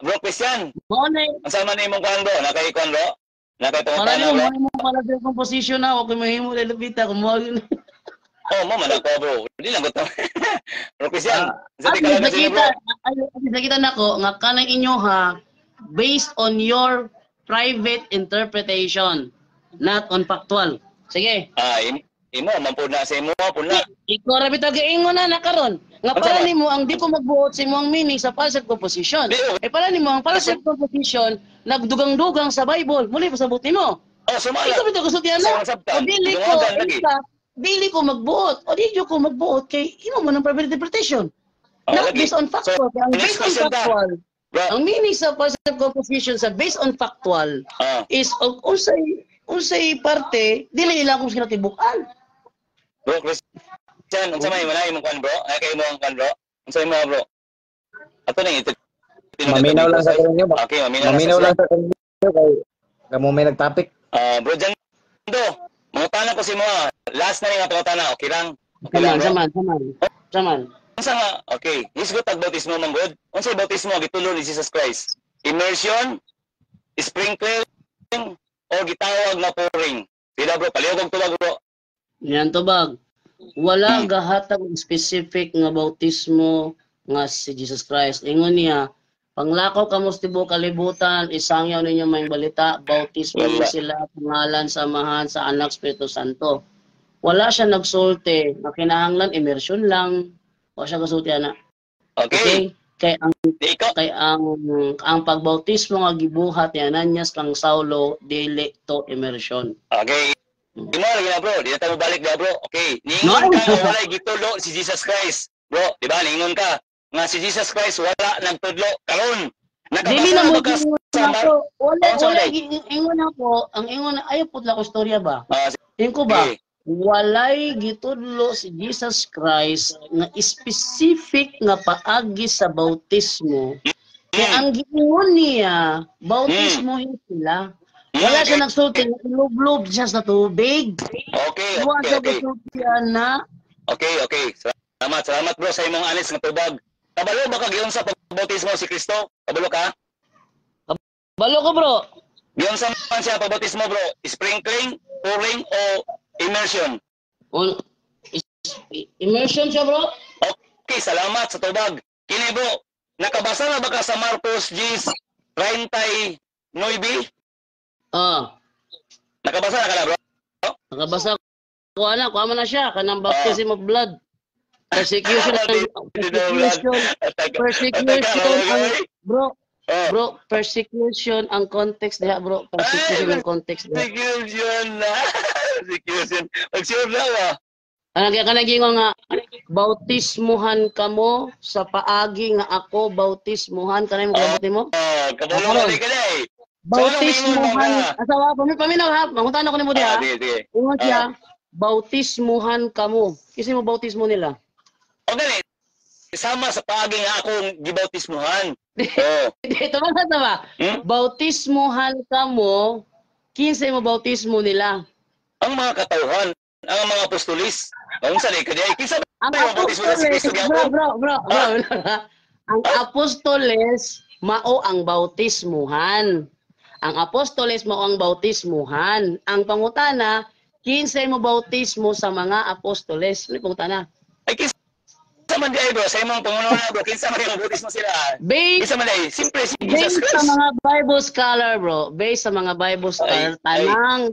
Bro Christian. Mo ni. Ang sama ni mong kuan bro? Nakay kuan bro? Nakay Para tungtan bro? mo pala sa composition na ako mahimo na lupita kung mo yun. Oh, mo man ako bro. Hindi lang ko to. Bro Christian, At nakita nako nga kanang inyo ha based on your private interpretation, not on factual. Sige. Imo man pud na sa imo pud na. Ikaw ra bitaw giingon na karon. Nga para nimo ang di ko magbuot sa imong meaning sa passive composition. Para nimo ang passive composition nagdugang-dugang sa Bible. Muli pasabot nimo. Sumala. Ikaw bitaw gusto yan na. O dili ko magbuot. O di ko magbuot kay imo man ang private interpretation. Not based on factual. Ang based on factual. Ang meaning sa passive composition sa based on factual is unsay parte dili ila kung sinatibukan. Bro Christian, unsa may malay mong kan bro? Ay kay mo ang kan bro. Unsa mo bro? Ato nang ito. Maminaw lang sa kanyo ba? Okay, maminaw lang sa kanyo kay kamo may nagtopic. Bro Jando, mga tanong ko si mo. Last na nga tanong, okay lang. Saman. Unsa nga? Okay, hisgot ag bautismo man god. Unsay bautismo gitulo ni Jesus Christ? Immersion, sprinkling, o gitawag na pouring. Sila bro, palihog og tubag bro. Yan tubag. Wala gahatag specific nga bautismo nga si Jesus Christ. Ingon niya, panglakaw kamo sa tibuok kalibutan, isangyaw ninyo may balita, bautismo niyo sila, pangalan, samahan sa Anak, Espiritu Santo. Wala siya nagsulti, na kinahanglan immersion lang. O siya kasulti ana. Okay. Kay ang pagbautismo nga gibuhat ni Ananias kang Saulo dili to immersion. Okay. Imo lagi na bro, di na tayo balik na bro. Okay. Ningon ka nga walay gitulo si Jesus Christ. Bro, di ba? Ningon ka nga si Jesus Christ wala nagtudlo karon. Dili na mo wala ingon ako, ang ingon ayo pud la ko storya ba? Tingin ko ba? Walay gitudlo si Jesus Christ nga specific nga paagi sa bautismo. Kaya ang giingon niya, bautismo sila. Wala siya nagsulti, lublob siya sa tubig. Okay. Na. Okay. Salamat bro sa imong honest nga tubag. Kabalo ba ka giyon sa pagbautismo si Kristo? Kabalo ka? Kabalo ko bro. Giyon sa man siya pagbautismo bro? Sprinkling, pouring o immersion? Immersion siya bro. Okay, salamat sa tubag. Kini bro, nakabasa na ba ka sa Marcos 10:39? Nakabasa na ka na bro? Nakabasa ko ana, kuha na siya kanang baptism of blood. Persecution bro, persecution ang context diha bro. Persecution ang context diha. Persecution. Mag-sure na ba? Kanang gingon nga bautismuhan kamo sa paagi nga ako bautismuhan kanay mo kabot nimo? Kabalo ka dai. Bautismuhan. Asawa paminaw ha, mangutan ako nimo diha. Ingon siya, bautismuhan kamo. Kasi mo bautismo nila. O gani, sama sa paagi nga akong gibautismuhan. Ito ba? Bautismuhan kamo, kinsa mo bautismo nila? Ang mga katauhan, ang mga apostolis. Unsa ni kadi kinsa ang apostoles, bro. Ang apostoles mao ang bautismuhan. Ang apostoles mao ang bautismuhan. Ang pangutana, kinsay mo bautismo sa mga apostoles? Ano pangutana? Ay kinsa man di bro, sa imong pangunawa bro, kinsa man ang bautismo sila? Kinsa man di? Simple si Jesus Christ. Based sa mga Bible scholar bro, based sa mga Bible scholar,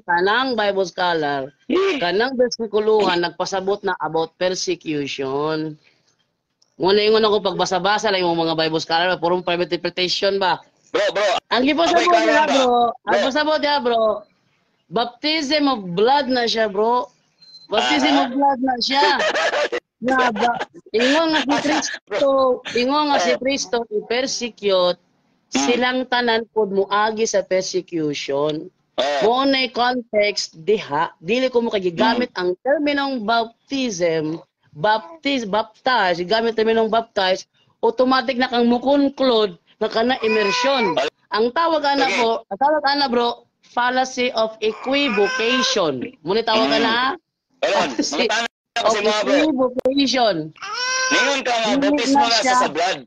tanang Bible scholar, kanang bersikulohan nagpasabot na about persecution. Muna ingon ako pagbasa-basa lang yung mga Bible scholar, purong private interpretation ba? Bro. Ang ipasabot niya, bro. Ang pasabot niya, bro. Baptism of blood na siya, bro. Baptism of blood na siya. Ingon nga si Kristo, i-persecute silang tanan pod moagi sa persecution. Mo na context diha, dili ko mo kagigamit ang terminong baptism, baptize, gamit terminong baptize, automatic na kang mo-conclude na kana immersion. Ang tawag ana bro, fallacy of equivocation. Muna tawag ana. Fallacy of equivocation. Ningon ka nga, bautismo na sa blood.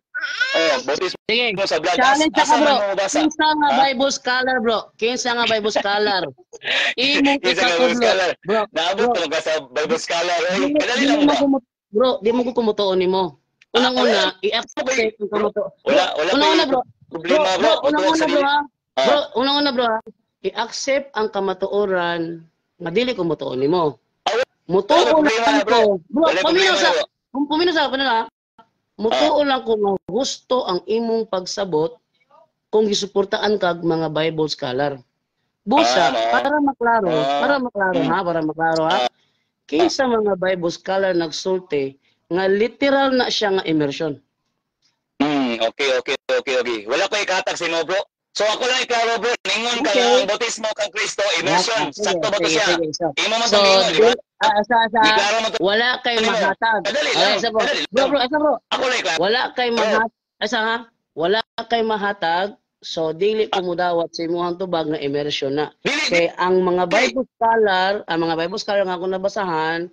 Bautismo sa blood. Challenge ka bro. Kinsa nga Bible scholar bro. Kinsa nga Bible scholar. Imong ikatudlo. Bro, naabot talaga sa Bible scholar. Kadali lang ba? Bro, di mo ko kumutuon nimo. Unang-una, i-accept ang kumutuon. Unang-una bro. Problema bro. Unang-una bro ha. I-accept ang kamatuoran nga dili ko mutuon nimo. Mutuon lang ko. Bro, puminaw sa mutuon lang ko nga gusto ang imong pagsabot kung gisuportaan kag mga Bible scholar. Busa, para maklaro ha. Kinsa mga Bible scholar nagsulti nga literal na siya nga immersion. Okay. Wala ko ikatag sa inyo, bro. So ako lang iklaro, bro. Ningon ka lang, bautismo kang Kristo, immersion. Sakto ba to siya? Imo man ningon, di ba? Wala kay mahatag. Bro. Ako lang iklaro. Wala kay mahatag. So dili ko mudawat sa imong tubag na immersion na. Kay ang mga Bible scholar nga ako nabasahan,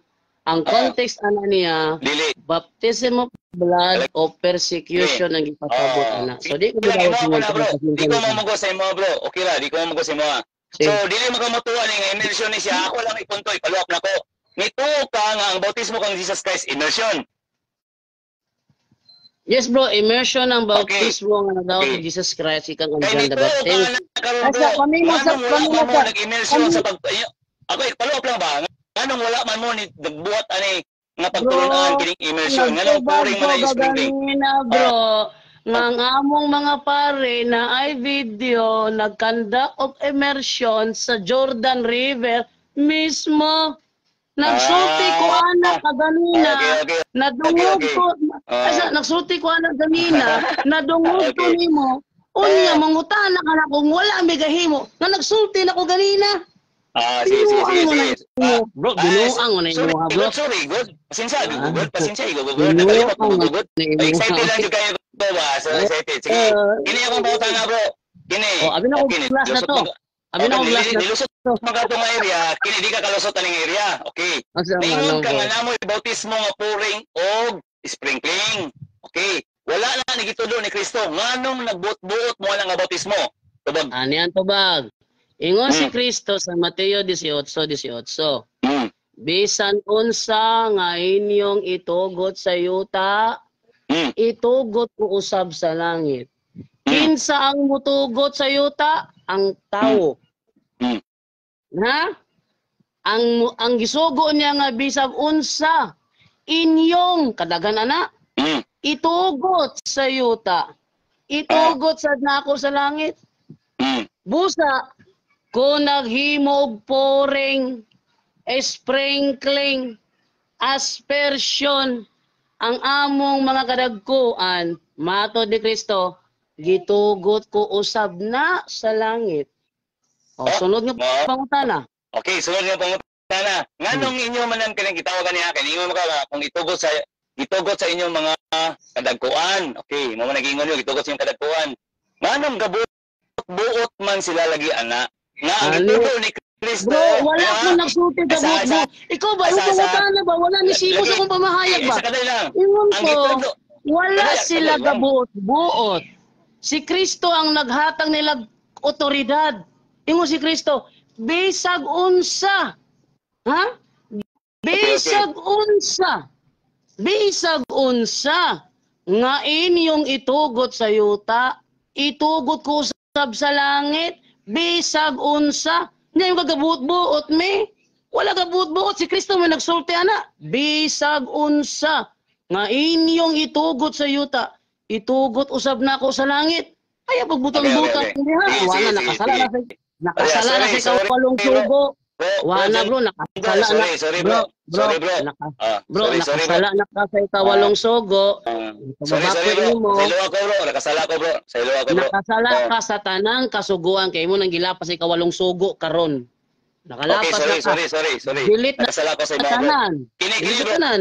ang context ana niya, baptism of blood o persecution ang ipasabot ana. So di ko mudawat sa imong bro. Di ko mamugo sa imo, bro. Okay ra, di ko mamugo sa imo. So dili magamutuan ni nga immersion ni siya. Ako lang ipunto, ipalo-up nako. Nituo ka nga ang bautismo kang Jesus Christ immersion. Yes bro, immersion ang bautismo nga nagawa ni Jesus Christ ikang ang John the Baptist. Asa kami sa nag-immersion sa pag ako follow up lang ba? Nganong wala man mo ni nagbuhat ani nga pagtulunan kining immersion nganong pouring man na sprinkling. Bro, ng among mga pare na ay video nagkanda of immersion sa Jordan River mismo. Nagsulti ko anak kaganina, nadungog ko, nagsulti ko anak ganina, nadungog ko nimo, unya mangutana ka na kung wala may gahimo, na nagsulti na ko ganina. Sige. Bro, binuang mo na yung mga bro. Sorry, good. Pasensya, good. Nakalimot mo, good. Excited lang yung kayo, ba? So, excited. Sige, kini akong pautana, bro. Kini. Abi na ko class na to. Nilusot mga itong area, kini di ka kalusot aning area. Okay. Ningon ka nga namoy bautismo nga pouring o sprinkling. Okay. Wala na nagitulo ni Kristo. Nganong nagbuot-buot mo lang nga bautismo? Tubag. Ani ang tubag. Ingon si Kristo sa Mateo 18:18. Bisan unsa nga inyong itugot sa yuta, itugot ko usab sa langit. Kinsa ang mutugot sa yuta? Ang tao. Ha? Ang gisugo niya nga bisag unsa inyong kadagan ana itugot sa yuta. Itugot sad nako sa langit. Busa kung naghimo og pouring, sprinkling, aspersion ang among mga kadagkuan, matod ni Kristo, gitugot ko usab na sa langit. O, sunod nga pangutana. Okay, sunod nga pangutana. Nganong inyo manan kanang gitawagan niya kini mo ka kung itugot sa inyong mga kadagkuan. Okay, mo man nagingon yo gitugot sa inyong kadagkuan. Nganong gabuot man sila lagi ana? Nga ang itugot ni Kristo. Bro, wala akong nagsulti ka buot. Ikaw ba, yung pangutana ba? Wala ni Simo sa kong pamahayag ba? Ingon ko, wala sila gabuot-buot. Si Kristo ang naghatag nila otoridad. Ingon si Kristo, bisag unsa. Ha? Bisag unsa. Bisag unsa. Nga inyong itugot sa yuta, itugot ko usab sa langit, bisag unsa. Hindi yung kagabuot-buot, me. Wala gabuot-buot. Si Kristo may nagsulti, ana. Bisag unsa. nga inyong itugot sa yuta, itugot usab na ako sa langit. Kaya pagbutang-butang Okay. wala nakasala na sa nakasala na sa kawalong sugo. Wala bro, nakasala na. Sorry bro. Sorry bro. Bro, Sorry bro. nakasala na ka sa kawalong sugo. Sorry bro. Sa ilo ako bro. Nakasala ko bro. Sa ilo ako bro. Nakasala ka sa tanang kasuguan kay mo nang gilapas sa kawalong sugo karon. Nakalapas Okay, na ka. sorry. Delete na Nakasala ko sa iba bro. tanan. Kini Delete bro. tanan.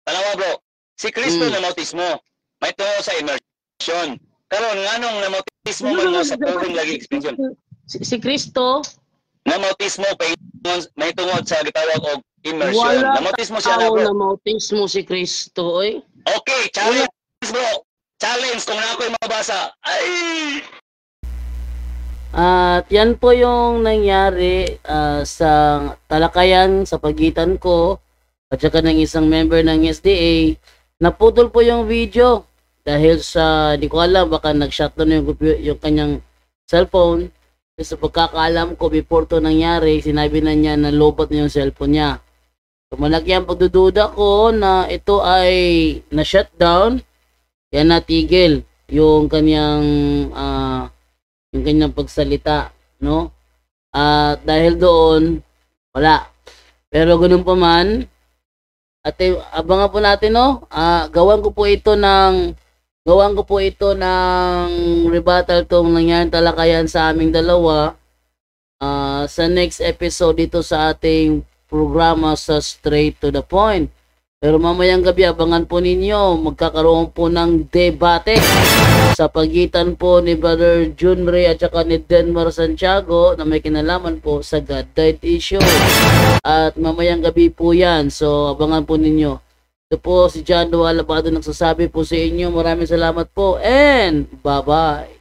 Tanawa bro. Si Kristo na bautismo. May tungo sa immersion. Karon nganong na bautismo man mo sa purong lagi expansion. Si Kristo Na bautismo may tungod sa gitawag og immersion. wala Na bautismo siya na tao bro. na mautismo si Kristo oy. Okay, challenge bro. Challenge kung na ako'y mabasa. Ay! At yan po yung nangyari sa talakayan sa pagitan ko at saka ng isang member ng SDA. Naputol po yung video dahil sa, di ko alam, baka nag-shutdown yung kanyang cellphone. Kasi sa pagkakaalam ko, before to nangyari, sinabi na niya na lobot na yung cellphone niya. So, malaki ang pagdududa ko na ito ay na-shutdown. Yan natigil yung kanyang pagsalita, no? At dahil doon, wala. Pero ganun pa man, at abangan po natin, no? Gawan ko po ito ng rebuttal tong nangyari talakayan sa aming dalawa sa next episode dito sa ating programa sa Straight to the Point. Pero mamayang gabi, abangan po ninyo, magkakaroon po ng debate sa pagitan po ni Brother Junray at saka ni Denmar Santiago na may kinalaman po sa God Died issue. At mamayang gabi po yan, so abangan po ninyo. Ito po si John Dualabado nagsasabi po sa inyo, maraming salamat po and bye-bye.